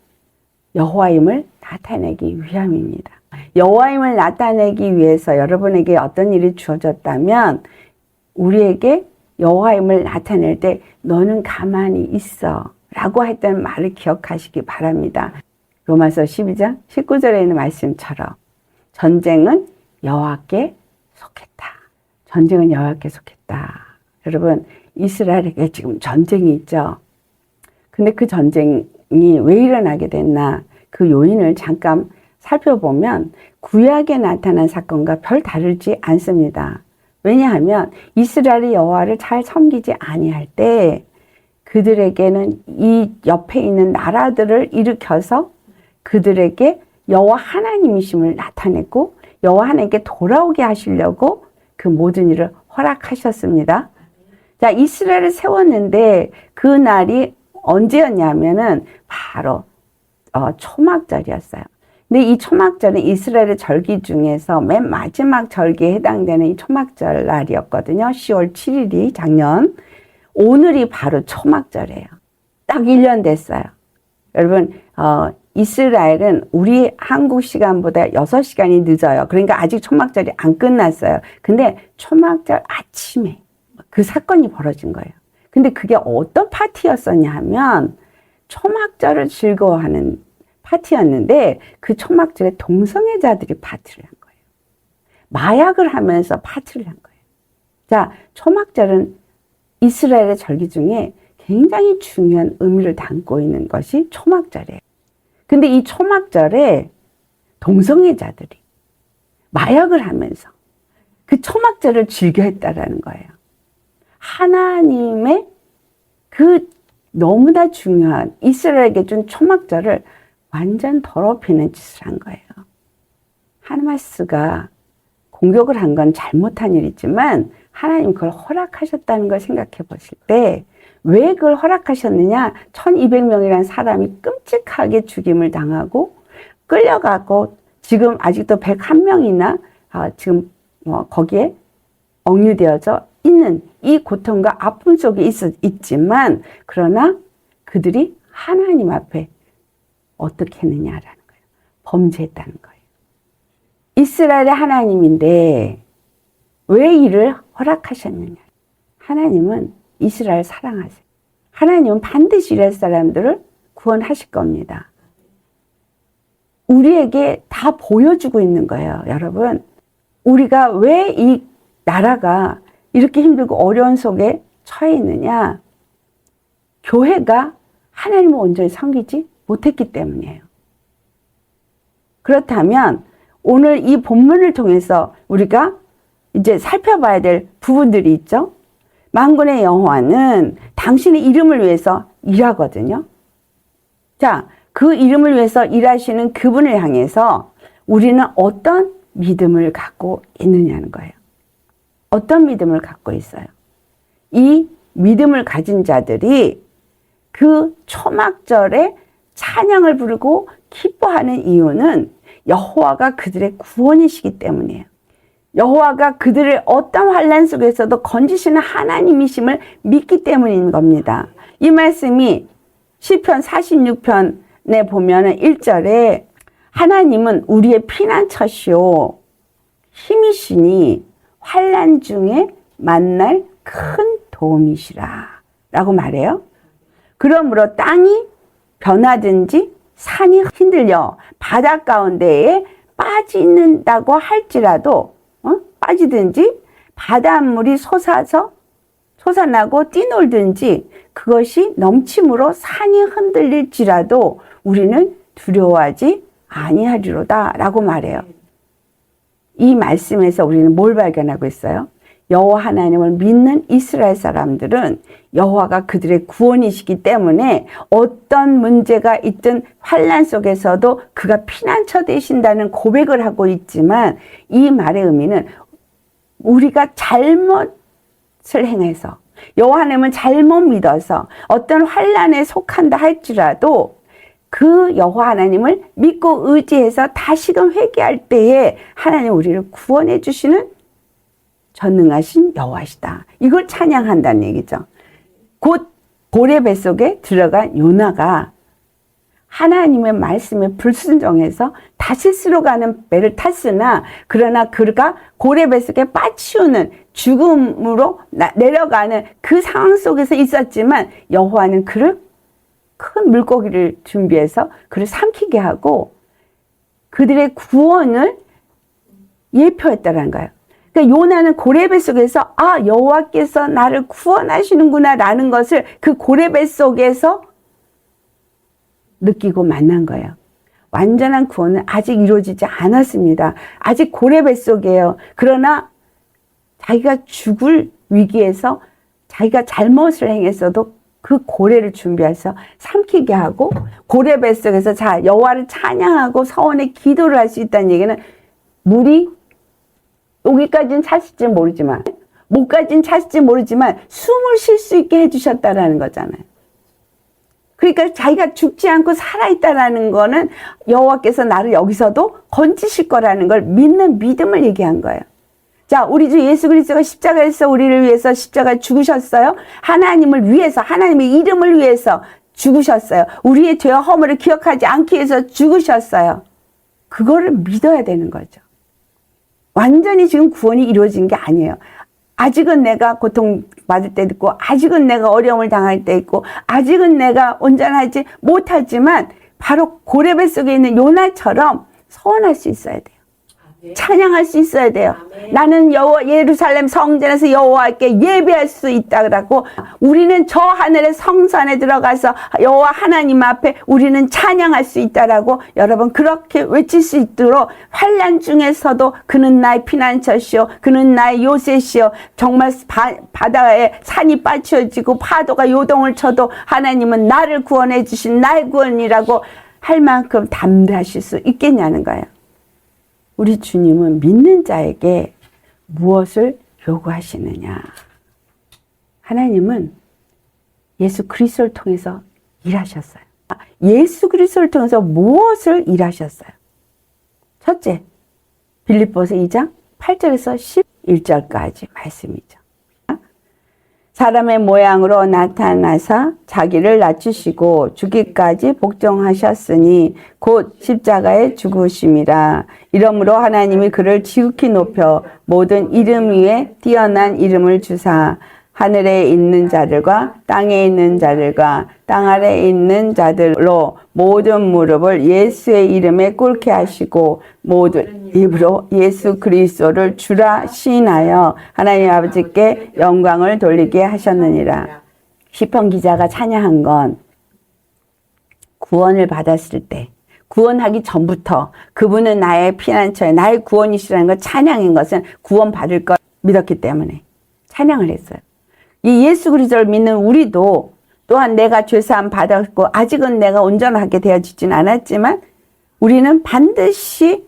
여호와임을 나타내기 위함입니다. 여호와임을 나타내기 위해서 여러분에게 어떤 일이 주어졌다면 우리에게 여호와임을 나타낼 때 너는 가만히 있어 라고 했던 말을 기억하시기 바랍니다. 로마서 12장 19절에 있는 말씀처럼 전쟁은 여호와께 속했다. 전쟁은 여호와께 속했다. 여러분 이스라엘에게 지금 전쟁이 있죠. 근데 그 전쟁이 왜 일어나게 됐나? 그 요인을 잠깐 살펴보면 구약에 나타난 사건과 별 다르지 않습니다. 왜냐하면 이스라엘이 여호와를 잘 섬기지 아니할 때 그들에게는 이 옆에 있는 나라들을 일으켜서 그들에게 여호와 하나님이심을 나타냈고 여호와 하나님께 돌아오게 하시려고 그 모든 일을 허락하셨습니다. 자, 이스라엘을 세웠는데 그 날이 언제였냐면은 바로 초막절이었어요. 근데 이 초막절은 이스라엘의 절기 중에서 맨 마지막 절기에 해당되는 이 초막절 날이었거든요. 10월 7일이 작년. 오늘이 바로 초막절이에요. 딱 1년 됐어요. 여러분 이스라엘은 우리 한국 시간보다 6시간이 늦어요. 그러니까 아직 초막절이 안 끝났어요. 근데 초막절 아침에 그 사건이 벌어진 거예요. 근데 그게 어떤 파티였었냐 하면 초막절을 즐거워하는 파티였는데 그 초막절에 동성애자들이 파티를 한 거예요. 마약을 하면서 파티를 한 거예요. 자, 초막절은 이스라엘의 절기 중에 굉장히 중요한 의미를 담고 있는 것이 초막절이에요. 근데 이 초막절에 동성애자들이 마약을 하면서 그 초막절을 즐겨했다라는 거예요. 하나님의 그 너무나 중요한 이스라엘에게 준 초막절을 완전 더럽히는 짓을 한 거예요. 하마스가 공격을 한 건 잘못한 일이지만 하나님 그걸 허락하셨다는 걸 생각해 보실 때 왜 그걸 허락하셨느냐? 1200명이라는 사람이 끔찍하게 죽임을 당하고 끌려가고 지금 아직도 101명이나 지금 거기에 억류되어져 있는 이 고통과 아픔 속에 있지만 그러나 그들이 하나님 앞에 어떻게 했느냐라는 거예요. 범죄했다는 거예요. 이스라엘의 하나님인데 왜 이를 허락하셨느냐? 하나님은 이스라엘 사랑하세요. 하나님은 반드시 이스라엘 사람들을 구원하실 겁니다. 우리에게 다 보여주고 있는 거예요, 여러분. 우리가 왜 이 나라가 이렇게 힘들고 어려운 속에 처해 있느냐? 교회가 하나님을 온전히 섬기지 못했기 때문이에요. 그렇다면 오늘 이 본문을 통해서 우리가 이제 살펴봐야 될 부분들이 있죠. 만군의 여호와는 당신의 이름을 위해서 일하거든요. 자, 그 이름을 위해서 일하시는 그분을 향해서 우리는 어떤 믿음을 갖고 있느냐는 거예요. 어떤 믿음을 갖고 있어요? 이 믿음을 가진 자들이 그 초막절에 찬양을 부르고 기뻐하는 이유는 여호와가 그들의 구원이시기 때문이에요. 여호와가 그들을 어떤 환난 속에서도 건지시는 하나님이심을 믿기 때문인 겁니다. 이 말씀이 시편 46편에 보면은 1절에 하나님은 우리의 피난처시오 힘이시니 환난 중에 만날 큰 도움이시라 라고 말해요. 그러므로 땅이 변하든지 산이 흔들려 바다 가운데에 빠진다고 할지라도 빠지든지 바닷물이 솟아나고 뛰놀든지 그것이 넘침으로 산이 흔들릴지라도 우리는 두려워하지 아니하리로다 라고 말해요. 이 말씀에서 우리는 뭘 발견하고 있어요? 여호와 하나님을 믿는 이스라엘 사람들은 여호와가 그들의 구원이시기 때문에 어떤 문제가 있든 환난 속에서도 그가 피난처 되신다는 고백을 하고 있지만, 이 말의 의미는 우리가 잘못을 행해서, 여호와 하나님을 잘못 믿어서 어떤 환난에 속한다 할지라도 그 여호와 하나님을 믿고 의지해서 다시금 회개할 때에 하나님 우리를 구원해 주시는 전능하신 여호와시다. 이걸 찬양한다는 얘기죠. 곧 고래 뱃속에 들어간 요나가 하나님의 말씀에 불순종해서 다시스로 가는 배를 탔으나, 그러나 그가 고래 뱃속에 빠치우는 죽음으로 내려가는 그 상황 속에서 있었지만, 여호와는 그를 큰 물고기를 준비해서 그를 삼키게 하고 그들의 구원을 예표했다는 거예요. 그러니까 요나는 고래배 속에서 여호와께서 나를 구원하시는구나 라는 것을 그 고래배 속에서 느끼고 만난 거예요. 완전한 구원은 아직 이루어지지 않았습니다. 아직 고래배 속이에요. 그러나 자기가 죽을 위기에서 자기가 잘못을 행했어도 그 고래를 준비해서 삼키게 하고, 고래 뱃속에서 여호와를 찬양하고 서원의 기도를 할 수 있다는 얘기는, 물이 여기까지는 찼을지 모르지만, 목까지는 찼을지 모르지만 숨을 쉴 수 있게 해주셨다라는 거잖아요. 그러니까 자기가 죽지 않고 살아있다라는 거는 여호와께서 나를 여기서도 건지실 거라는 걸 믿는 믿음을 얘기한 거예요. 자, 우리 주 예수 그리스도가 십자가에서 우리를 위해서 십자가에 죽으셨어요. 하나님을 위해서, 하나님의 이름을 위해서 죽으셨어요. 우리의 죄와 허물을 기억하지 않기 위해서 죽으셨어요. 그거를 믿어야 되는 거죠. 완전히 지금 구원이 이루어진 게 아니에요. 아직은 내가 고통받을 때도 있고, 아직은 내가 어려움을 당할 때 있고, 아직은 내가 온전하지 못하지만 바로 고래배 속에 있는 요나처럼 서원할 수 있어야 돼요. 찬양할 수 있어야 돼요. 나는 예루살렘 성전에서 여호와께 예배할 수 있다고, 우리는 저 하늘의 성산에 들어가서 여호와 하나님 앞에 우리는 찬양할 수 있다라고 여러분 그렇게 외칠 수 있도록, 환난 중에서도 그는 나의 피난처시오, 그는 나의 요새시오, 정말 바다에 산이 빠치어지고 파도가 요동을 쳐도 하나님은 나를 구원해 주신 나의 구원이라고 할 만큼 담대하실 수 있겠냐는 거예요. 우리 주님은 믿는 자에게 무엇을 요구하시느냐? 하나님은 예수 그리스도를 통해서 일하셨어요. 예수 그리스도를 통해서 무엇을 일하셨어요? 첫째, 빌립보서 2장 8절에서 11절까지 말씀이죠. 사람의 모양으로 나타나사 자기를 낮추시고 죽기까지 복종하셨으니 곧 십자가에 죽으심이라. 이러므로 하나님이 그를 지극히 높여 모든 이름 위에 뛰어난 이름을 주사 하늘에 있는 자들과 땅에 있는 자들과 땅 아래에 있는 자들로 모든 무릎을 예수의 이름에 꿇게 하시고 모든 입으로 예수 그리스도를 주라 시인하여 하나님 아버지께 영광을 돌리게 하셨느니라. 시편 기자가 찬양한 건 구원을 받았을 때, 구원하기 전부터 그분은 나의 피난처에 나의 구원이시라는 걸 찬양인 것은 구원받을 걸 믿었기 때문에 찬양을 했어요. 이 예수 그리스도를 믿는 우리도 또한 내가 죄사함 받았고 아직은 내가 온전하게 되어지진 않았지만 우리는 반드시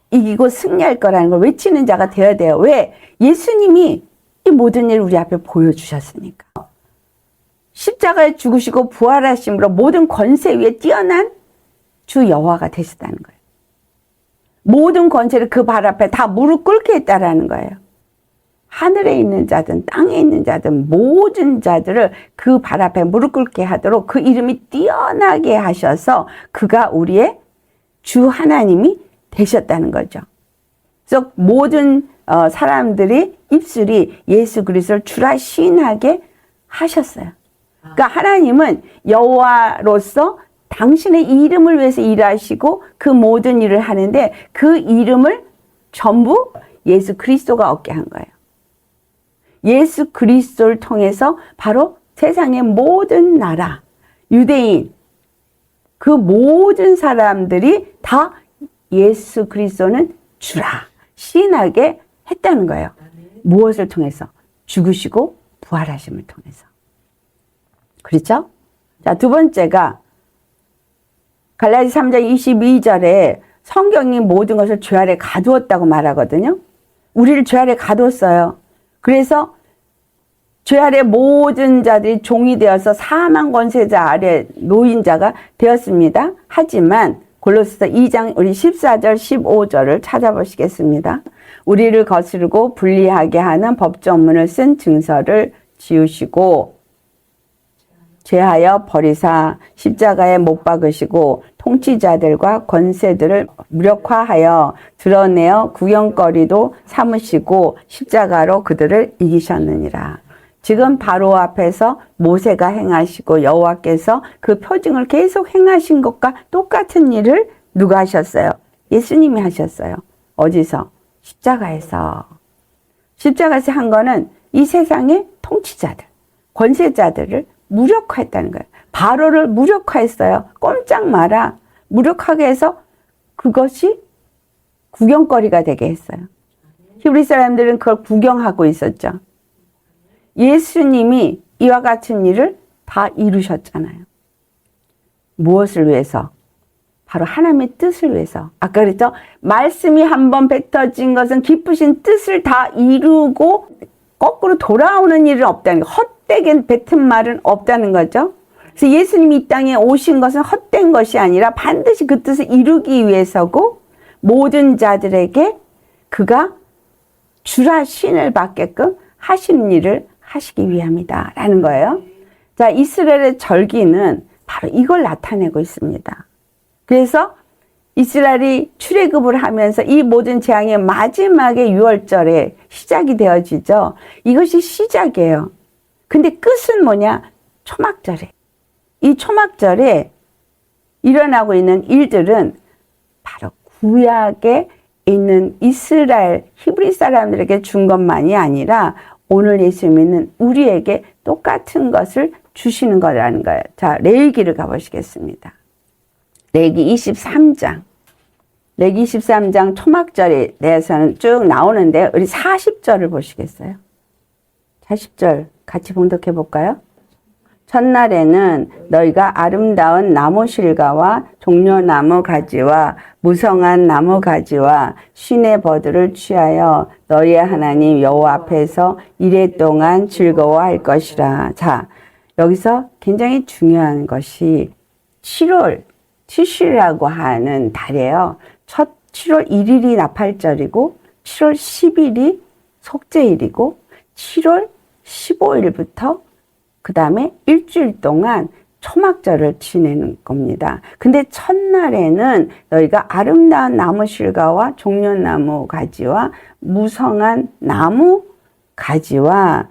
이기고 승리할 거라는 걸 외치는 자가 되어야 돼요. 왜? 예수님이 이 모든 일을 우리 앞에 보여주셨으니까. 십자가에 죽으시고 부활하심으로 모든 권세 위에 뛰어난 주 여호와가 되셨다는 거예요. 모든 권세를 그 발 앞에 다 무릎 꿇게 했다라는 거예요. 하늘에 있는 자든 땅에 있는 자든 모든 자들을 그 발 앞에 무릎 꿇게 하도록 그 이름이 뛰어나게 하셔서 그가 우리의 주 하나님이 되셨다는 거죠. 그래서 모든 사람들이 입술이 예수 그리스도를 주라 시인하게 하셨어요. 그러니까 하나님은 여호와로서 당신의 이름을 위해서 일하시고 그 모든 일을 하는데 그 이름을 전부 예수 그리스도가 얻게 한 거예요. 예수 그리스도를 통해서 바로 세상의 모든 나라, 유대인, 그 모든 사람들이 다 예수 그리스도는 주라, 시인하게 했다는 거예요. 무엇을 통해서? 죽으시고 부활하심을 통해서. 그렇죠? 자, 두 번째가 갈라디아 3장 22절에 성경이 모든 것을 죄 아래 가두었다고 말하거든요. 우리를 죄 아래 가뒀어요. 그래서 죄 아래 모든 자들이 종이 되어서 사망 권세자 아래 노인자가 되었습니다. 하지만 골로새서 2장 우리 14절 15절을 찾아보시겠습니다. 우리를 거스르고 불리하게 하는 법조문을 쓴 증서를 지우시고 제하여 버리사 십자가에 못 박으시고 통치자들과 권세들을 무력화하여 드러내어 구경거리도 삼으시고 십자가로 그들을 이기셨느니라. 지금 바로 앞에서 모세가 행하시고 여호와께서 그 표징을 계속 행하신 것과 똑같은 일을 누가 하셨어요? 예수님이 하셨어요. 어디서? 십자가에서. 십자가에서 한 거는 이 세상의 통치자들, 권세자들을 무력화했다는 거예요. 바로를 무력화했어요. 꼼짝 마라. 무력하게 해서 그것이 구경거리가 되게 했어요. 히브리 사람들은 그걸 구경하고 있었죠. 예수님이 이와 같은 일을 다 이루셨잖아요. 무엇을 위해서? 바로 하나님의 뜻을 위해서. 아까 그랬죠? 말씀이 한번 뱉어진 것은 기쁘신 뜻을 다 이루고 거꾸로 돌아오는 일은 없다는 거예요. 헛되게 뱉은 말은 없다는 거죠. 그래서 예수님이 이 땅에 오신 것은 헛된 것이 아니라 반드시 그 뜻을 이루기 위해서고 모든 자들에게 그가 주라 신을 받게끔 하시는 일을 하시기 위함이다 라는 거예요. 자, 이스라엘의 절기는 바로 이걸 나타내고 있습니다. 그래서 이스라엘이 출애굽을 하면서 이 모든 재앙의 마지막에 6월절에 시작이 되어지죠. 이것이 시작이에요. 근데 끝은 뭐냐? 초막절에. 이 초막절에 일어나고 있는 일들은 바로 구약에 있는 이스라엘 히브리 사람들에게 준 것만이 아니라 오늘 예수 믿는 우리에게 똑같은 것을 주시는 거라는 거예요. 자, 레위기를 가보시겠습니다. 레위기 23장. 레위기 23장 초막절에 대해서는 쭉 나오는데 우리 40절을 보시겠어요? 40절 같이 봉독해 볼까요? 첫날에는 너희가 아름다운 나무 실과와 종려나무 가지와 무성한 나무 가지와 신의 버들을 취하여 너희의 하나님 여호와 앞에서 이레 동안 즐거워할 것이라. 자, 여기서 굉장히 중요한 것이 7월 티슈라고 하는 달이에요. 첫 7월 1일이 나팔절이고 7월 10일이 속죄일이고 7월 15일부터 그 다음에 일주일 동안 초막절을 지내는 겁니다. 근데 첫날에는 너희가 아름다운 나무 실과와 종려나무 가지와 무성한 나무 가지와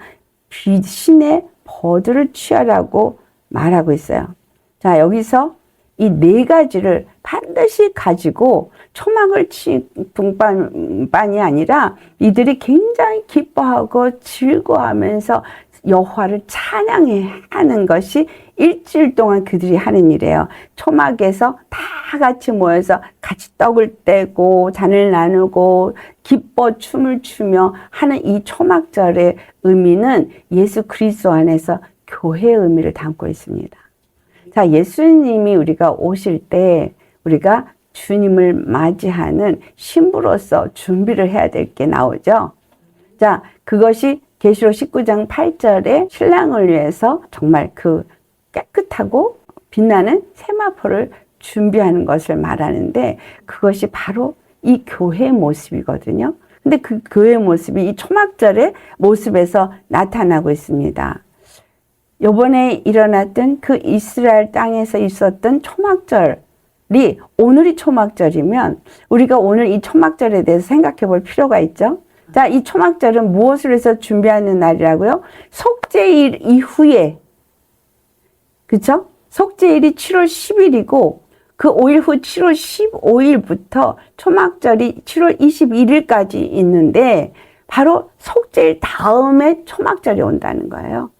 신의 버들을 취하라고 말하고 있어요. 자, 여기서 이 네 가지를 반드시 가지고 초막을 친 뿐만이 아니라 이들이 굉장히 기뻐하고 즐거워하면서 여호와를 찬양해 하는 것이 일주일 동안 그들이 하는 일이에요. 초막에서 다 같이 모여서 같이 떡을 떼고 잔을 나누고 기뻐 춤을 추며 하는 이 초막절의 의미는 예수 그리스도 안에서 교회의 의미를 담고 있습니다. 자, 예수님이 우리가 오실 때 우리가 주님을 맞이하는 신부로서 준비를 해야 될 게 나오죠. 자, 그것이 계시록 19장 8절에 신랑을 위해서 정말 그 깨끗하고 빛나는 세마포를 준비하는 것을 말하는데 그것이 바로 이 교회의 모습이거든요. 근데 그 교회의 모습이 이 초막절의 모습에서 나타나고 있습니다. 이번에 일어났던 그 이스라엘 땅에서 있었던 초막절이 오늘이 초막절이면 우리가 오늘 이 초막절에 대해서 생각해 볼 필요가 있죠. 자, 이 초막절은 무엇을 해서 준비하는 날이라고요? 속죄일 이후에, 그쵸? 속죄일이 7월 10일이고 그 5일 후 7월 15일부터 초막절이 7월 21일까지 있는데 바로 속죄일 다음에 초막절이 온다는 거예요.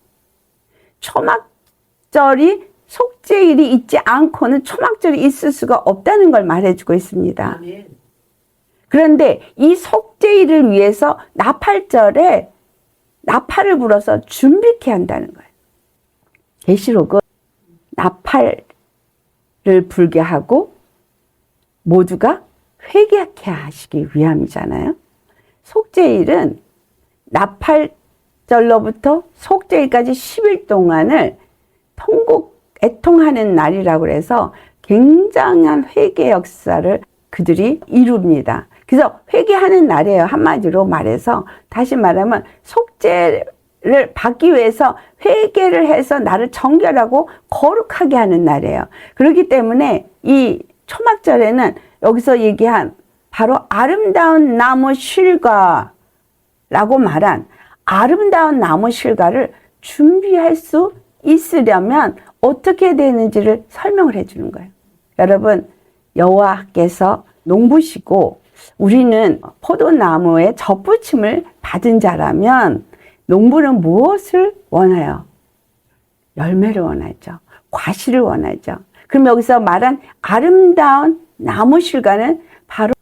초막절이 속죄일이 있지 않고는 초막절이 있을 수가 없다는 걸 말해주고 있습니다. 아멘. 그런데 이 속죄일을 위해서 나팔절에 나팔을 불어서 준비케 한다는 거예요. 계시록은 나팔을 불게 하고 모두가 회개케 하시기 위함이잖아요. 속죄일은 나팔절로부터 속죄일까지 10일 동안을 애통하는 날이라고 해서 굉장한 회개 역사를 그들이 이룹니다. 그래서 회개하는 날이에요. 한마디로 말해서, 다시 말하면 속죄를 받기 위해서 회개를 해서 나를 정결하고 거룩하게 하는 날이에요. 그렇기 때문에 이 초막절에는 여기서 얘기한 바로 아름다운 나무 실과라고 말한 아름다운 나무 실과를 준비할 수 있으려면 어떻게 되는지를 설명을 해 주는 거예요. 여러분, 여호와께서 농부시고 우리는 포도나무에 젖붙임을 받은 자라면 농부는 무엇을 원해요? 열매를 원하죠. 과실을 원하죠. 그럼 여기서 말한 아름다운 나무 실과는 바로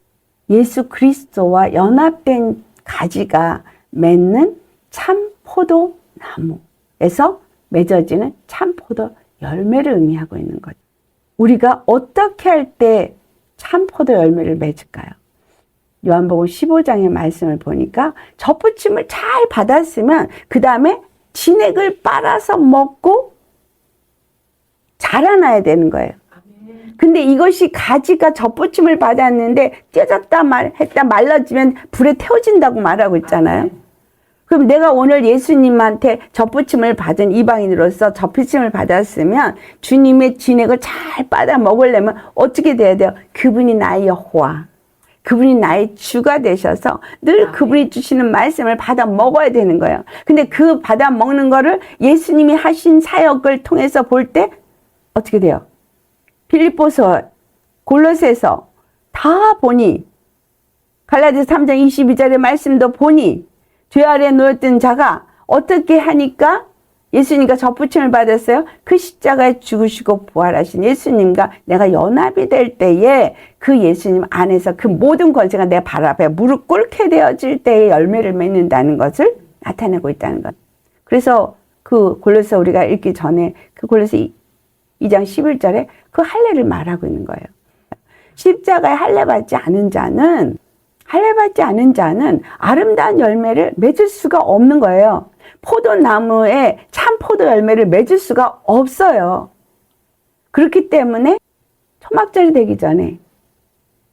예수 그리스도와 연합된 가지가 맺는 참 포도나무에서 맺어지는 참 포도 열매를 의미하고 있는 거죠. 우리가 어떻게 할 때 참 포도 열매를 맺을까요? 요한복음 15장의 말씀을 보니까 젖붙임을 잘 받았으면 그 다음에 진액을 빨아서 먹고 자라나야 되는 거예요. 근데 이것이 가지가 젖붙임을 받았는데 찢어졌다 했다 말라지면 불에 태워진다고 말하고 있잖아요. 그럼 내가 오늘 예수님한테 젖붙임을 받은 이방인으로서 젖붙임을 받았으면 주님의 진액을 잘 빨아 먹으려면 어떻게 돼야 돼요? 그분이 나의 여호와, 그분이 나의 주가 되셔서 늘 그분이 주시는 말씀을 받아 먹어야 되는 거예요. 근데 그 받아 먹는 거를 예수님이 하신 사역을 통해서 볼 때 어떻게 돼요? 빌립보서, 골로새서 다 보니, 갈라디아서 3장 22절의 말씀도 보니 죄 아래 놓였던 자가 어떻게 하니까 예수님과 젖붙임을 받았어요? 그 십자가에 죽으시고 부활하신 예수님과 내가 연합이 될 때에 그 예수님 안에서 그 모든 권세가 내 발 앞에 무릎 꿇게 되어질 때에 열매를 맺는다는 것을 나타내고 있다는 것. 그래서 그 골로새 우리가 읽기 전에 그 골로새 2장 11절에 그 할례를 말하고 있는 거예요. 십자가에 할례받지 않은 자는 아름다운 열매를 맺을 수가 없는 거예요. 포도나무에 참 포도 열매를 맺을 수가 없어요. 그렇기 때문에 초막절이 되기 전에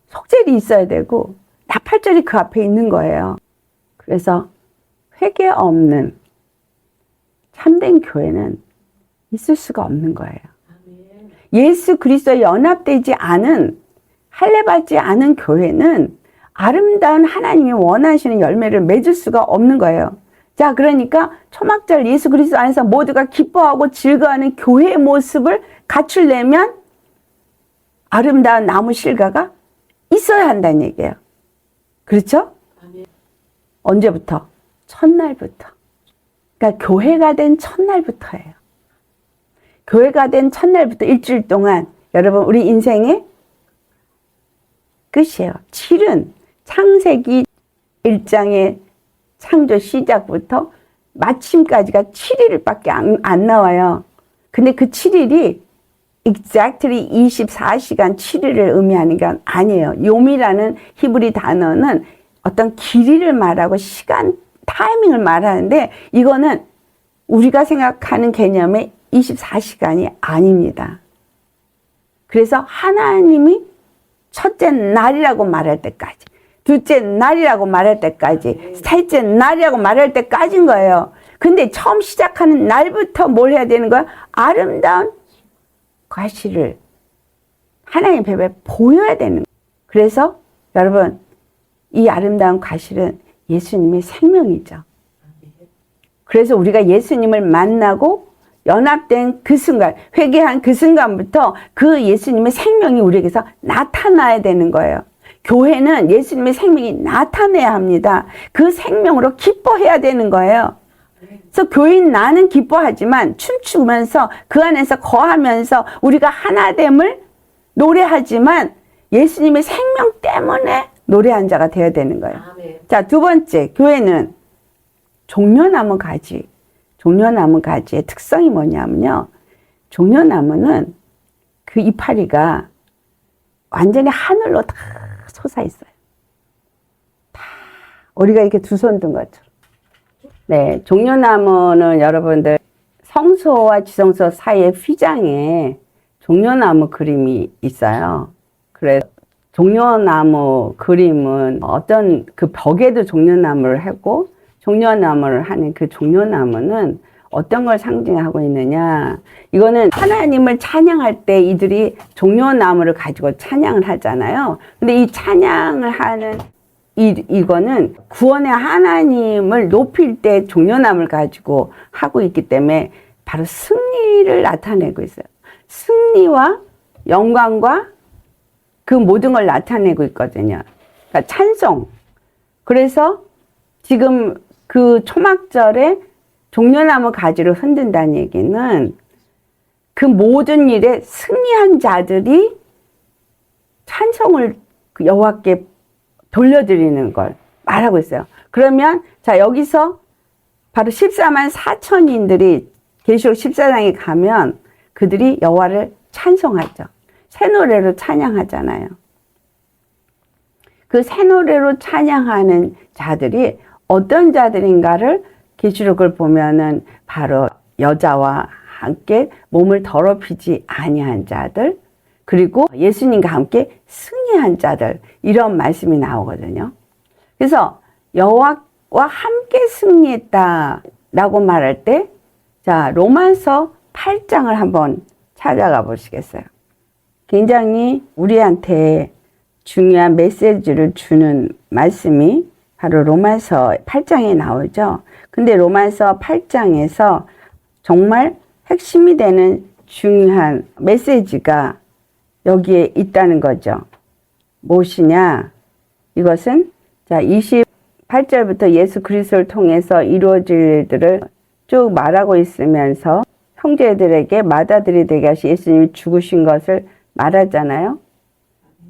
속죄일이 있어야 되고 나팔절이 그 앞에 있는 거예요. 그래서 회개 없는 참된 교회는 있을 수가 없는 거예요. 예수 그리스도에 연합되지 않은, 할례받지 않은 교회는 아름다운 하나님이 원하시는 열매를 맺을 수가 없는 거예요. 자, 그러니까 초막절 예수 그리스도 안에서 모두가 기뻐하고 즐거워하는 교회의 모습을 갖추려면 아름다운 나무 실과가 있어야 한다는 얘기예요. 그렇죠? 언제부터? 첫날부터. 그러니까 교회가 된 첫날부터예요. 교회가 된 첫날부터 일주일 동안 여러분 우리 인생의 끝이에요. 7은 창세기 1장의 창조 시작부터 마침까지가 7일밖에 안 나와요. 근데 그 7일이 exactly 24시간 7일을 의미하는 게 아니에요. 요미라는 히브리 단어는 어떤 길이를 말하고 시간, 타이밍을 말하는데 이거는 우리가 생각하는 개념의 24시간이 아닙니다. 그래서 하나님이 첫째 날이라고 말할 때까지, 둘째 날이라고 말할 때까지, 셋째 날이라고 말할 때까지인 거예요. 근데 처음 시작하는 날부터 뭘 해야 되는 거야? 아름다운 과실을 하나님 뵙에 보여야 되는 거예요. 그래서 여러분, 이 아름다운 과실은 예수님의 생명이죠. 그래서 우리가 예수님을 만나고 연합된 그 순간, 회개한 그 순간부터 그 예수님의 생명이 우리에게서 나타나야 되는 거예요. 교회는 예수님의 생명이 나타내야 합니다. 그 생명으로 기뻐해야 되는 거예요. 그래서 교인 나는 기뻐하지만 춤추면서 그 안에서 거하면서 우리가 하나됨을 노래하지만 예수님의 생명 때문에 노래한 자가 되어야 되는 거예요. 아멘. 자, 두 번째, 교회는 종려나무 가지. 종려나무 가지의 특성이 뭐냐면요. 종려나무는 그 이파리가 완전히 하늘로 다 솟아 있어요. 다 우리가 이렇게 두 손 든 것처럼. 네, 종려나무는 여러분들 성소와 지성소 사이에 휘장에 종려나무 그림이 있어요. 그래서 종려나무 그림은 어떤 그 벽에도 종려나무를 하고 종려나무를 하는 그 종려나무는 어떤 걸 상징하고 있느냐. 이거는 하나님을 찬양할 때 이들이 종려나무를 가지고 찬양을 하잖아요. 근데 이 찬양을 하는 이거는 구원의 하나님을 높일 때 종려나무를 가지고 하고 있기 때문에 바로 승리를 나타내고 있어요. 승리와 영광과 그 모든 걸 나타내고 있거든요. 그러니까 찬송. 그래서 지금 그 초막절에 종려나무 가지로 흔든다는 얘기는 그 모든 일에 승리한 자들이 찬송을 여호와께 돌려드리는 걸 말하고 있어요. 그러면 자 여기서 바로 14만 4천인들이 계시록 14장에 가면 그들이 여호와를 찬송하죠. 새 노래로 찬양하잖아요. 그 새 노래로 찬양하는 자들이 어떤 자들인가를 계시록을 보면은 바로 여자와 함께 몸을 더럽히지 아니한 자들, 그리고 예수님과 함께 승리한 자들, 이런 말씀이 나오거든요. 그래서 여호와와 함께 승리했다라고 말할 때, 자 로마서 8장을 한번 찾아가 보시겠어요? 굉장히 우리한테 중요한 메시지를 주는 말씀이 바로 로마서 8장에 나오죠. 근데 로마서 8장에서 정말 핵심이 되는 중요한 메시지가 여기에 있다는 거죠. 무엇이냐? 이것은 자 28절부터 예수 그리스도를 통해서 이루어질 일들을 쭉 말하고 있으면서 형제들에게 맏아들이 되게 하시 예수님이 죽으신 것을 말하잖아요.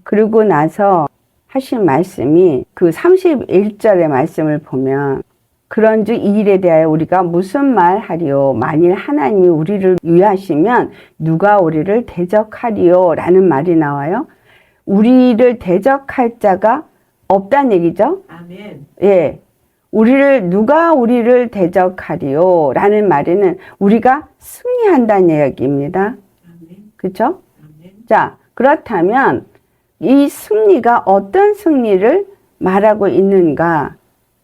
그리고 나서 하신 말씀이 그 31절의 말씀을 보면 그런즉 이 일에 대하여 우리가 무슨 말 하리요? 만일 하나님이 우리를 위하시면 누가 우리를 대적하리요? 라는 말이 나와요. 우리를 대적할 자가 없다는 얘기죠. 아멘. 예. 누가 우리를 대적하리요? 라는 말에는 우리가 승리한다는 이야기입니다. 아멘. 그렇죠? 아멘. 자, 그렇다면 이 승리가 어떤 승리를 말하고 있는가?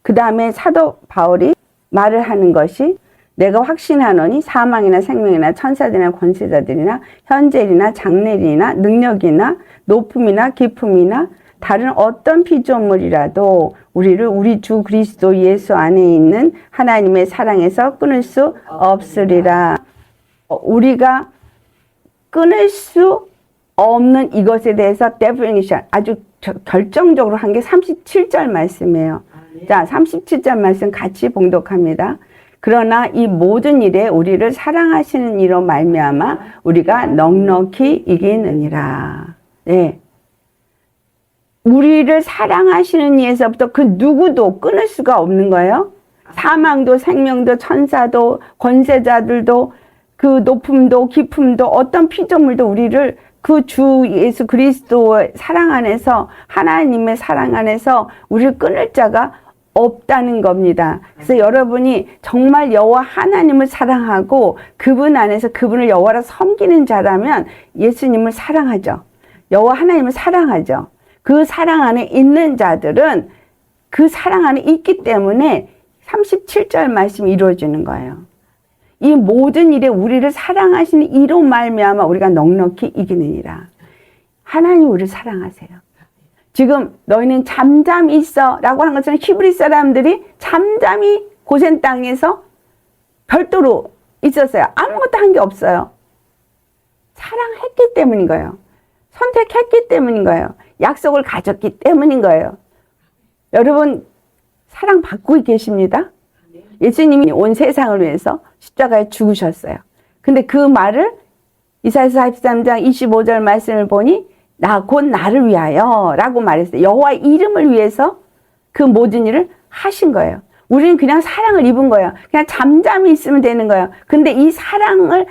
그 다음에 사도 바울이 말을 하는 것이 내가 확신하노니 사망이나 생명이나 천사들이나 권세자들이나 현재일이나 장래일이나 능력이나 높음이나 깊음이나 다른 어떤 피조물이라도 우리를 우리 주 그리스도 예수 안에 있는 하나님의 사랑에서 끊을 수 없으리라. 우리가 끊을 수 없는 이것에 대해서 definition 아주 결정적으로 한 게 37절 말씀이에요. 자, 37절 말씀 같이 봉독합니다. 그러나 이 모든 일에 우리를 사랑하시는 이로 말미암아 우리가 넉넉히 이기느니라. 네. 우리를 사랑하시는 이에서부터 그 누구도 끊을 수가 없는 거예요. 사망도 생명도 천사도 권세자들도 그 높음도 깊음도 어떤 피조물도 우리를 그 주 예수 그리스도의 사랑 안에서 하나님의 사랑 안에서 우리를 끊을 자가 없다는 겁니다. 그래서 여러분이 정말 여호와 하나님을 사랑하고 그분 안에서 그분을 여호와라 섬기는 자라면 예수님을 사랑하죠. 여호와 하나님을 사랑하죠. 그 사랑 안에 있는 자들은 그 사랑 안에 있기 때문에 37절 말씀이 이루어지는 거예요. 이 모든 일에 우리를 사랑하시는 이로 말미암아 우리가 넉넉히 이기느니라. 하나님 우리를 사랑하세요. 지금 너희는 잠잠히 있어 라고 한 것처럼 히브리 사람들이 잠잠히 고센 땅에서 별도로 있었어요. 아무것도 한 게 없어요. 사랑했기 때문인 거예요. 선택했기 때문인 거예요. 약속을 가졌기 때문인 거예요. 여러분 사랑받고 계십니다. 예수님이 온 세상을 위해서 십자가에 죽으셨어요. 근데 그 말을 이사야서 43장 25절 말씀을 보니 나 곧 나를 위하여 라고 말했어요. 여호와의 이름을 위해서 그 모든 일을 하신 거예요. 우리는 그냥 사랑을 입은 거예요. 그냥 잠잠히 있으면 되는 거예요. 근데 이 사랑을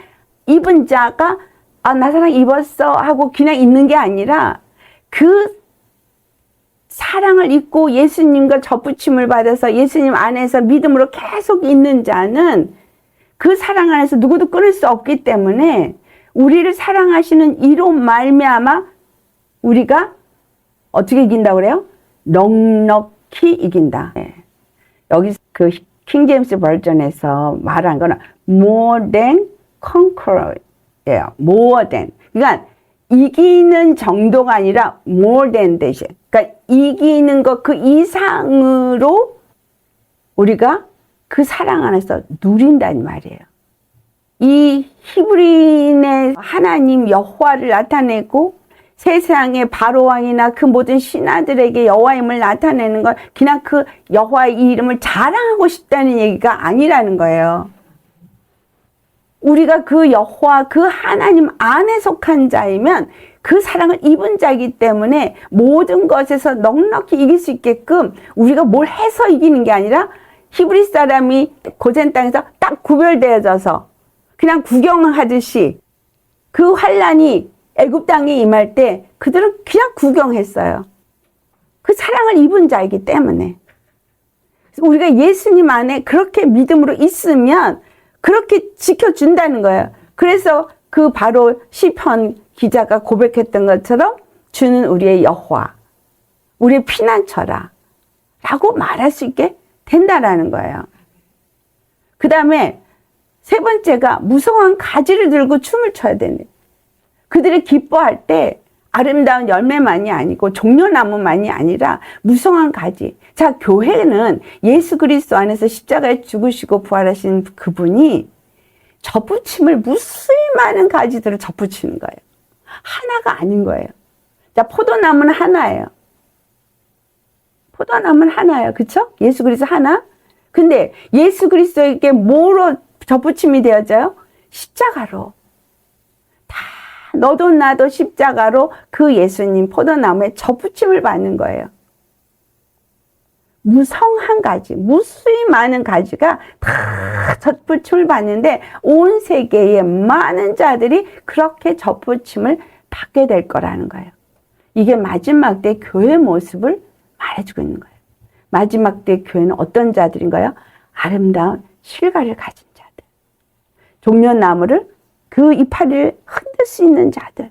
입은 자가 나 사랑 입었어 하고 그냥 있는 게 아니라 그 사랑을 입고 예수님과 접붙임을 받아서 예수님 안에서 믿음으로 계속 있는 자는 그 사랑 안에서 누구도 끊을 수 없기 때문에 우리를 사랑하시는 이로 말미암아 우리가 어떻게 이긴다고 그래요? 넉넉히 이긴다. 여기 그 킹제임스 버전에서 말한 거는 more than conqueror예요. more than. 그러니까 이기는 정도가 아니라 more than 대신. 그러니까 이기는 것 그 이상으로 우리가 그 사랑 안에서 누린다는 말이에요. 이 히브리인의 하나님 여호와를 나타내고 세상의 바로왕이나 그 모든 신하들에게 여호와임을 나타내는 걸 그냥 그 여호와의 이름을 자랑하고 싶다는 얘기가 아니라는 거예요. 우리가 그 여호와 그 하나님 안에 속한 자이면 그 사랑을 입은 자이기 때문에 모든 것에서 넉넉히 이길 수 있게끔 우리가 뭘 해서 이기는 게 아니라 히브리 사람이 고센 땅에서 딱 구별되어져서 그냥 구경하듯이 그 환란이 애굽 땅에 임할 때 그들은 그냥 구경했어요. 그 사랑을 입은 자이기 때문에. 그래서 우리가 예수님 안에 그렇게 믿음으로 있으면 그렇게 지켜준다는 거예요. 그래서 그 바로 시편 기자가 고백했던 것처럼 주는 우리의 여호와, 우리의 피난처라 라고 말할 수 있게 된다라는 거예요. 그 다음에 세 번째가 무성한 가지를 들고 춤을 춰야 되네. 그들이 기뻐할 때 아름다운 열매만이 아니고 종려나무만이 아니라 무성한 가지. 자, 교회는 예수 그리스도 안에서 십자가에 죽으시고 부활하신 그분이 접붙임을 무수히 많은 가지들을 접붙이는 거예요. 하나가 아닌 거예요. 자, 포도나무는 하나예요. 포도나무는 하나예요. 그쵸? 예수 그리스도 하나. 근데 예수 그리스도에게 뭐로 접붙임이 되어져요? 십자가로. 너도 나도 십자가로 그 예수님 포도나무에 접붙임을 받는 거예요. 무성한 가지, 무수히 많은 가지가 다 접붙임을 받는데 온 세계의 많은 자들이 그렇게 접붙임을 받게 될 거라는 거예요. 이게 마지막 때 교회 모습을 말해주고 있는 거예요. 마지막 때 교회는 어떤 자들인가요? 아름다운 실과를 가진 자들. 종려나무를 그 이파리를 흔들 수 있는 자들.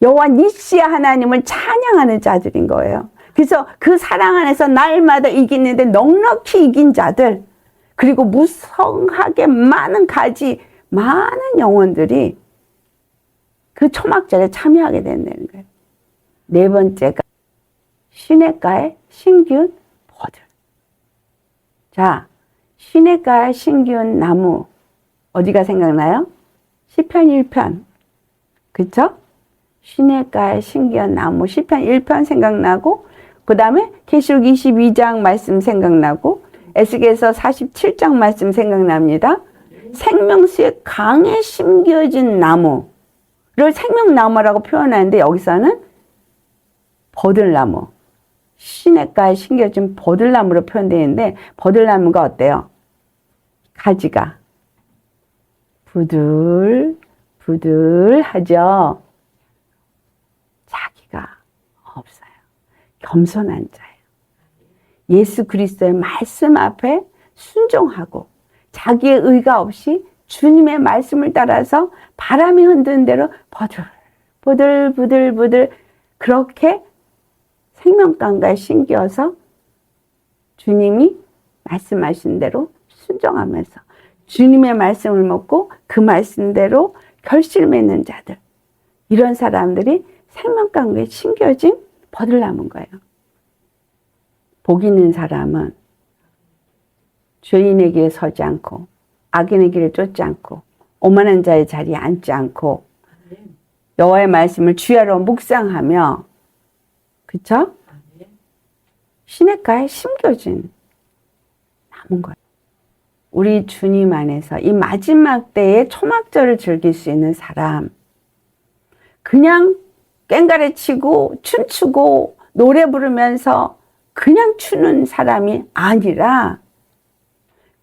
여호와 니시아 하나님을 찬양하는 자들인 거예요. 그래서 그 사랑 안에서 날마다 이기는데 넉넉히 이긴 자들, 그리고 무성하게 많은 가지, 많은 영혼들이 그 초막절에 참여하게 된다는 거예요. 네 번째가 시냇가에 심기운 포들. 자, 시냇가에 심기운 나무 어디가 생각나요? 시편 1편. 그쵸? 시냇가에 심기운 나무 시편 1편 생각나고, 그 다음에 계시록 22장 말씀 생각나고, 에스겔서 47장 말씀 생각납니다. 생명수의 강에 심겨진 나무를 생명나무라고 표현하는데 여기서는 버들나무, 시냇가에 심겨진 버들나무로 표현되어 있는데, 버들나무가 어때요? 가지가 부들부들하죠. 자기가 없어요. 겸손한 자예요. 예수 그리스도의 말씀 앞에 순종하고 자기의 의가 없이 주님의 말씀을 따라서 바람이 흔드는 대로 부들부들 그렇게 생명강가에 심겨서 주님이 말씀하신 대로 순종하면서 주님의 말씀을 먹고 그 말씀대로 결실 맺는 자들, 이런 사람들이 생명강가에 심겨진 버들나무인 거예요. 복 있는 사람은 죄인의 길에 서지 않고 악인의 길을 쫓지 않고 오만한 자의 자리에 앉지 않고 여호와의 말씀을 주야로 묵상하며, 그쵸? 시냇가에 심겨진 나무인 거예요. 우리 주님 안에서 이 마지막 때에 초막절을 즐길 수 있는 사람, 그냥 꽹가리 치고 춤추고 노래 부르면서 그냥 추는 사람이 아니라,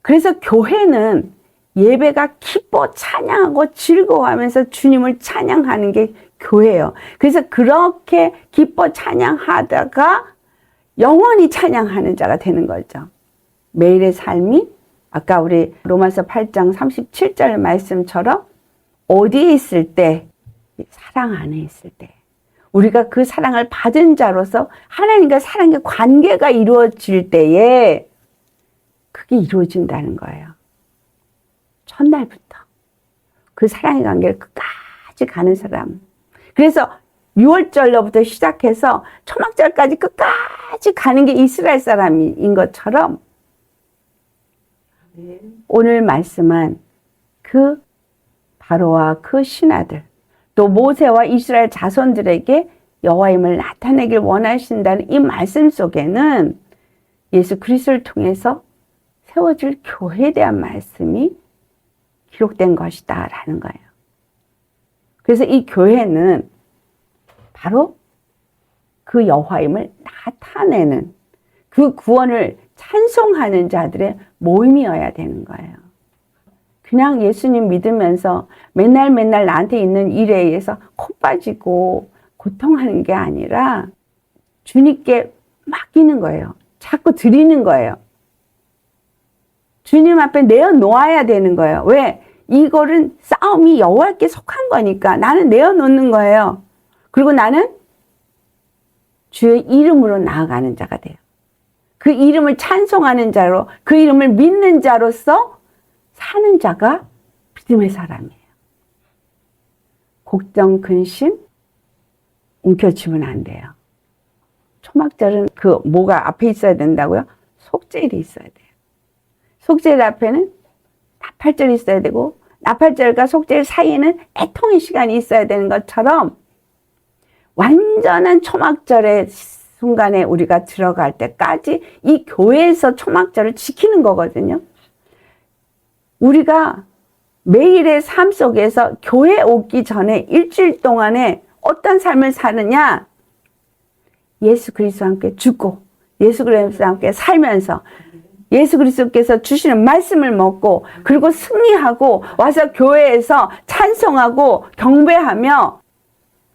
그래서 교회는 예배가 기뻐 찬양하고 즐거워하면서 주님을 찬양하는 게 교회예요. 그래서 그렇게 기뻐 찬양하다가 영원히 찬양하는 자가 되는 거죠. 매일의 삶이 아까 우리 로마서 8장 37절 말씀처럼 어디에 있을 때? 사랑 안에 있을 때. 우리가 그 사랑을 받은 자로서 하나님과 사랑의 관계가 이루어질 때에 그게 이루어진다는 거예요. 첫날부터 그 사랑의 관계를 끝까지 가는 사람. 그래서 6월절로부터 시작해서 초막절까지 끝까지 가는 게 이스라엘 사람인 것처럼 오늘 말씀한 그 바로와 그 신하들, 또 모세와 이스라엘 자손들에게 여호와임을 나타내길 원하신다는 이 말씀 속에는 예수 그리스도를 통해서 세워질 교회에 대한 말씀이 기록된 것이다 라는 거예요. 그래서 이 교회는 바로 그 여호와임을 나타내는, 그 구원을 찬송하는 자들의 모임이어야 되는 거예요. 그냥 예수님 믿으면서 맨날 나한테 있는 일에 의해서 코 빠지고 고통하는 게 아니라 주님께 맡기는 거예요. 자꾸 드리는 거예요. 주님 앞에 내어놓아야 되는 거예요. 왜? 이거는 싸움이 여호와께 속한 거니까 나는 내어놓는 거예요. 그리고 나는 주의 이름으로 나아가는 자가 돼요. 그 이름을 찬송하는 자로, 그 이름을 믿는 자로서 사는 자가 믿음의 사람이에요. 걱정, 근심, 움켜쥐면 안 돼요. 초막절은 그 뭐가 앞에 있어야 된다고요? 속죄일이 있어야 돼요. 속죄일 앞에는 나팔절이 있어야 되고, 나팔절과 속죄일 사이에는 애통의 시간이 있어야 되는 것처럼 완전한 초막절의 순간에 우리가 들어갈 때까지 이 교회에서 초막절을 지키는 거거든요. 우리가 매일의 삶 속에서 교회 오기 전에 일주일 동안에 어떤 삶을 사느냐? 예수 그리스도와 함께 죽고 예수 그리스도와 함께 살면서 예수 그리스도께서 주시는 말씀을 먹고, 그리고 승리하고 와서 교회에서 찬송하고 경배하며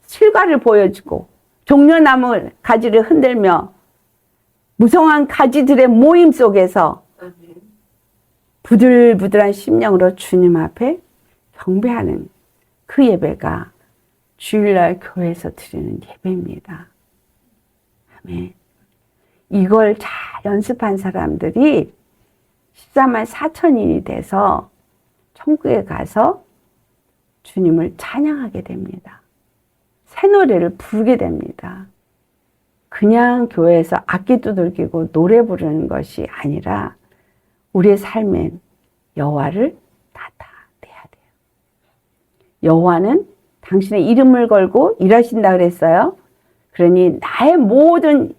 실과를 보여주고 종려나무 가지를 흔들며 무성한 가지들의 모임 속에서 부들부들한 심령으로 주님 앞에 경배하는 그 예배가 주일날 교회에서 드리는 예배입니다. 아멘. 이걸 잘 연습한 사람들이 14만 4천인이 돼서 천국에 가서 주님을 찬양하게 됩니다. 새 노래를 부르게 됩니다. 그냥 교회에서 악기 두들기고 노래 부르는 것이 아니라 우리의 삶엔 여호와를 나타내야 돼요. 여호와는 당신의 이름을 걸고 일하신다 그랬어요. 그러니 나의 모든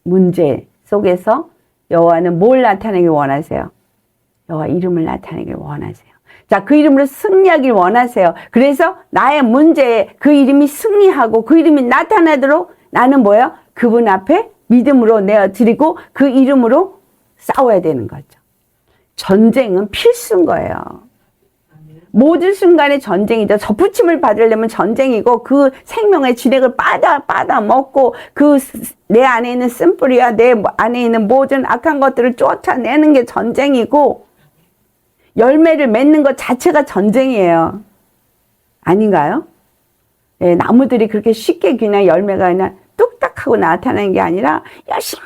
문제 속에서 여호와는 뭘 나타내길 원하세요? 여호와 이름을 나타내길 원하세요. 자, 그 이름으로 승리하길 원하세요. 그래서 나의 문제에 그 이름이 승리하고 그 이름이 나타나도록 나는 뭐예요? 그분 앞에 믿음으로 내어드리고 그 이름으로 싸워야 되는 거죠. 전쟁은 필수인 거예요. 모든 순간에 전쟁이죠. 접붙임을 받으려면 전쟁이고, 그 생명의 진액을 빨아 먹고 그 내 안에 있는 쓴뿌리와 내 안에 있는 모든 악한 것들을 쫓아내는 게 전쟁이고, 열매를 맺는 것 자체가 전쟁이에요. 아닌가요? 네, 나무들이 그렇게 쉽게 그냥 열매가 그냥 뚝딱하고 나타나는 게 아니라 열심히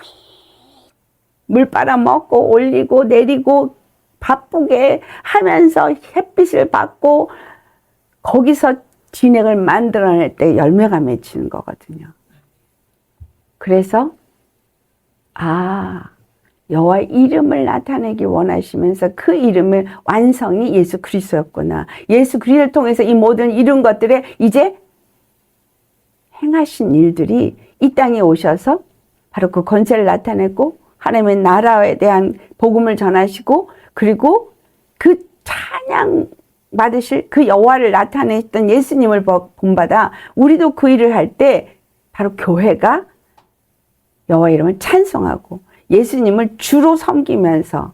물 빨아먹고 올리고 내리고 바쁘게 하면서 햇빛을 받고 거기서 진액을 만들어낼 때 열매가 맺히는 거거든요. 그래서 여호와의 이름을 나타내기 원하시면서 그 이름의 완성이 예수 그리스도였구나. 예수 그리스도를 통해서 이 모든 이룬 것들에 이제 행하신 일들이 이 땅에 오셔서 바로 그 권세를 나타내고 하나님의 나라에 대한 복음을 전하시고, 그리고 그 찬양 받으실 그 여호와를 나타내셨던 예수님을 본받아 우리도 그 일을 할 때 바로 교회가 여호와 이름을 찬송하고 예수님을 주로 섬기면서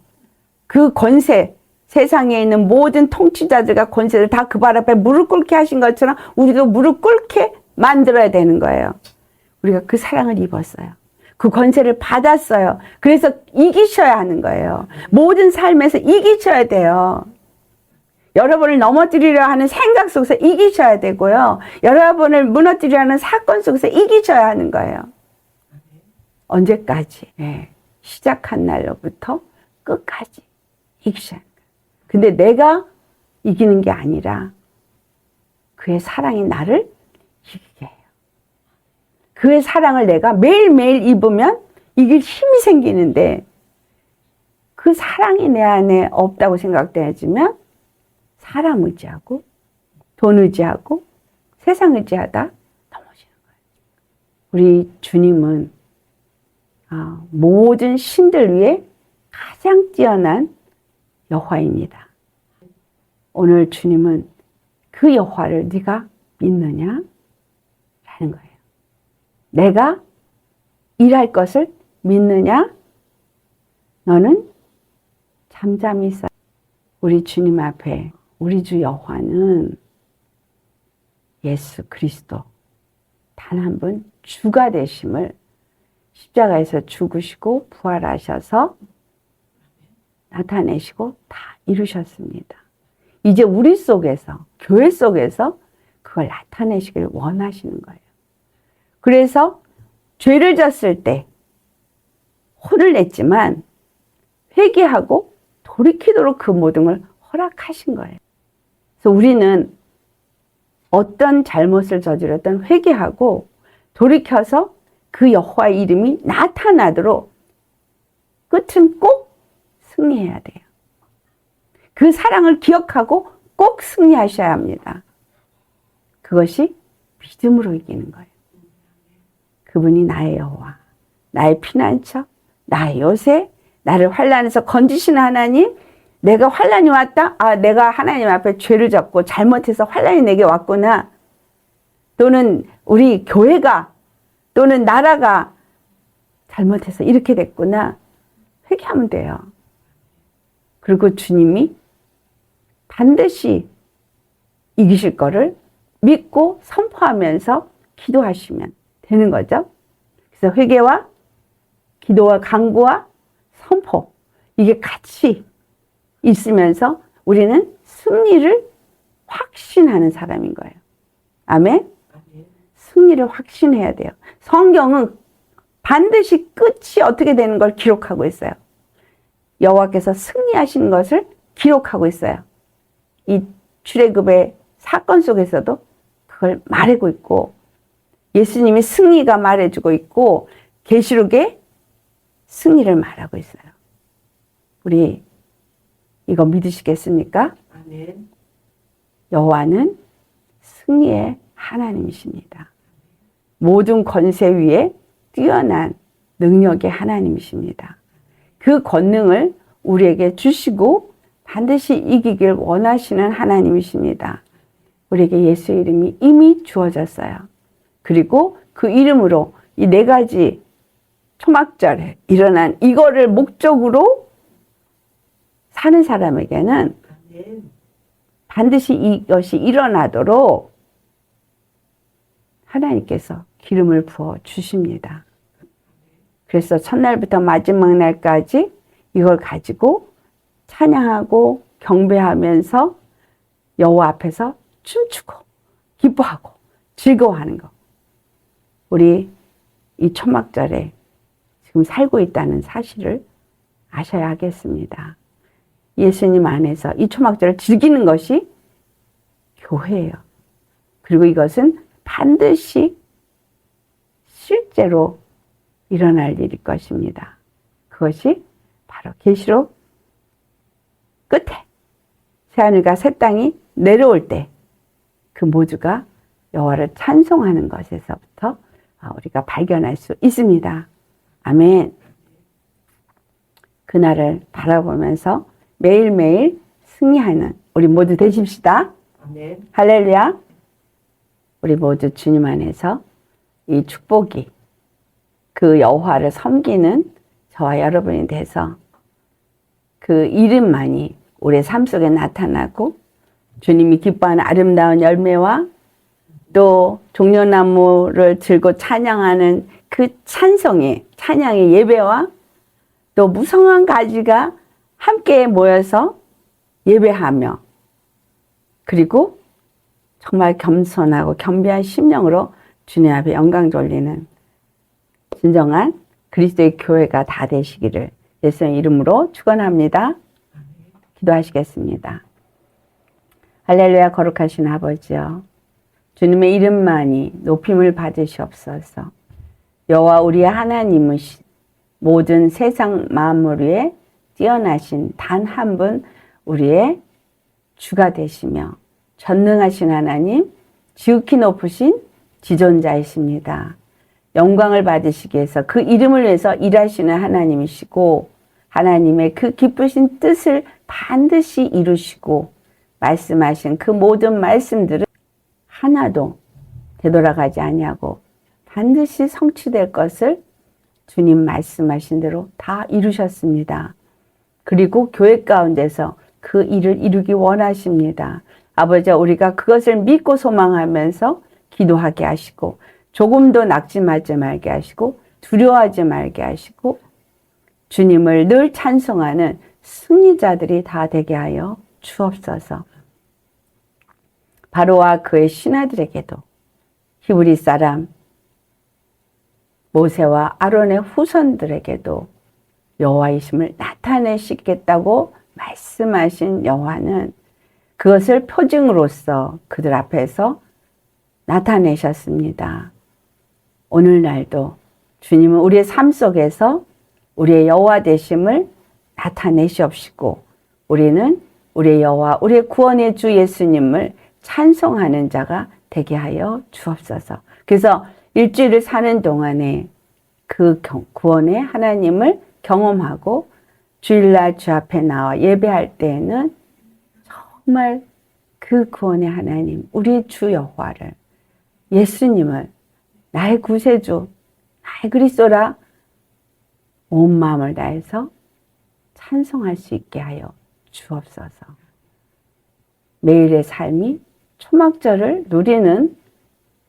그 권세, 세상에 있는 모든 통치자들과 권세들 다 그 발 앞에 무릎 꿇게 하신 것처럼 우리도 무릎 꿇게 만들어야 되는 거예요. 우리가 그 사랑을 입었어요. 그 권세를 받았어요. 그래서 이기셔야 하는 거예요. 모든 삶에서 이기셔야 돼요. 여러분을 넘어뜨리려 하는 생각 속에서 이기셔야 되고요. 여러분을 무너뜨리려 하는 사건 속에서 이기셔야 하는 거예요. 언제까지? 네. 시작한 날로부터 끝까지 이기셔야 하는 거예요. 근데 내가 이기는 게 아니라 그의 사랑이 나를 이기게 해요. 그의 사랑을 내가 매일매일 입으면 이길 힘이 생기는데 그 사랑이 내 안에 없다고 생각되어지면 사람 의지하고 돈 의지하고 세상 의지하다 넘어지는 거예요. 우리 주님은 모든 신들 위에 가장 뛰어난 여호와입니다. 오늘 주님은 그 여호와를 네가 믿느냐? 라는 거예요. 내가 일할 것을 믿느냐? 너는 잠잠히 있어. 우리 주님 앞에 우리 주 여호와는 예수 그리스도 단 한 분 주가 되심을 십자가에서 죽으시고 부활하셔서 나타내시고 다 이루셨습니다. 이제 우리 속에서, 교회 속에서 그걸 나타내시길 원하시는 거예요. 그래서 죄를 졌을 때 혼을 냈지만 회개하고 돌이키도록 그 모든 걸 허락하신 거예요. 그래서 우리는 어떤 잘못을 저질렀던 회개하고 돌이켜서 그 여호와의 이름이 나타나도록 끝은 꼭 승리해야 돼요. 그 사랑을 기억하고 꼭 승리하셔야 합니다. 그것이 믿음으로 이기는 거예요. 그분이 나의 여호와, 나의 피난처, 나의 요새, 나를 환난에서 건지시는 하나님. 내가 환난이 왔다? 내가 하나님 앞에 죄를 졌고 잘못해서 환난이 내게 왔구나. 또는 우리 교회가 또는 나라가 잘못해서 이렇게 됐구나. 회개하면 돼요. 그리고 주님이 반드시 이기실 거를 믿고 선포하면서 기도하시면 되는 거죠. 그래서 회개와 기도와 간구와 선포, 이게 같이 있으면서 우리는 승리를 확신하는 사람인 거예요. 아멘? 승리를 확신해야 돼요. 성경은 반드시 끝이 어떻게 되는 걸 기록하고 있어요. 여호와께서 승리하신 것을 기록하고 있어요. 이 출애굽의 사건 속에서도 그걸 말하고 있고 예수님의 승리가 말해주고 있고 계시록에 승리를 말하고 있어요. 우리 이거 믿으시겠습니까? 아멘. 여호와는 승리의 하나님이십니다. 모든 권세 위에 뛰어난 능력의 하나님이십니다. 그 권능을 우리에게 주시고 반드시 이기길 원하시는 하나님이십니다. 우리에게 예수의 이름이 이미 주어졌어요. 그리고 그 이름으로 이 4가지 초막절에 일어난 이거를 목적으로 사는 사람에게는 반드시 이것이 일어나도록 하나님께서 기름을 부어 주십니다. 그래서 첫날부터 마지막 날까지 이걸 가지고 찬양하고 경배하면서 여호와 앞에서 춤추고 기뻐하고 즐거워하는 거. 우리 이 초막절에 지금 살고 있다는 사실을 아셔야 하겠습니다. 예수님 안에서 이 초막절을 즐기는 것이 교회예요. 그리고 이것은 반드시 실제로 일어날 일일 것입니다. 그것이 바로 계시록 끝에 새하늘과 새 땅이 내려올 때 그 모두가 여호와를 찬송하는 것에서부터 우리가 발견할 수 있습니다. 아멘. 그날을 바라보면서 매일매일 승리하는 우리 모두 되십시다. 아멘. 할렐루야. 우리 모두 주님 안에서 이 축복이 그 여호와를 섬기는 저와 여러분이 돼서 그 이름만이 우리의 삶 속에 나타나고 주님이 기뻐하는 아름다운 열매와 또 종려나무를 들고 찬양하는 그 찬양의 예배와 또 무성한 가지가 함께 모여서 예배하며 그리고 정말 겸손하고 겸비한 심령으로 주님 앞에 영광 돌리는 진정한 그리스도의 교회가 다 되시기를 예수의 이름으로 축원합니다. 기도하시겠습니다. 할렐루야. 거룩하신 아버지여, 주님의 이름만이 높임을 받으시옵소서. 여호와 우리의 하나님은 모든 세상 만물 위에 뛰어나신 단 한 분 우리의 주가 되시며 전능하신 하나님, 지극히 높으신 지존자이십니다. 영광을 받으시기 위해서 그 이름을 위해서 일하시는 하나님이시고 하나님의 그 기쁘신 뜻을 반드시 이루시고 말씀하신 그 모든 말씀들은 하나도 되돌아가지 아니하고 반드시 성취될 것을 주님 말씀하신 대로 다 이루셨습니다. 그리고 교회 가운데서 그 일을 이루기 원하십니다. 아버지, 우리가 그것을 믿고 소망하면서 기도하게 하시고 조금도 낙심하지 말게 하시고 두려워하지 말게 하시고 주님을 늘 찬송하는 승리자들이 다 되게 하여 주옵소서. 바로와 그의 신하들에게도 히브리 사람 모세와 아론의 후손들에게도 여호와이심을 나타내시겠다고 말씀하신 여호와는 그것을 표징으로써 그들 앞에서 나타내셨습니다. 오늘날도 주님은 우리의 삶 속에서 우리의 여호와 되심을 나타내시옵시고 우리는 우리의 여호와, 우리의 구원의 주 예수님을 찬송하는 자가 되게 하여 주옵소서. 그래서 일주일을 사는 동안에 그 구원의 하나님을 경험하고 주일날 주 앞에 나와 예배할 때에는 정말 그 구원의 하나님, 우리 주 여호와를, 예수님을 나의 구세주, 나의 그리스도라 온 마음을 다해서 찬송할 수 있게 하여 주옵소서. 매일의 삶이 초막절을 누리는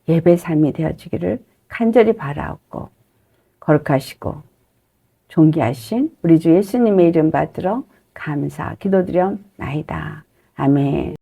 예배 삶이 되어지기를 간절히 바라옵고 거룩하시고 존귀하신 우리 주 예수님의 이름 받들어 감사 기도드렸나이다. 아멘.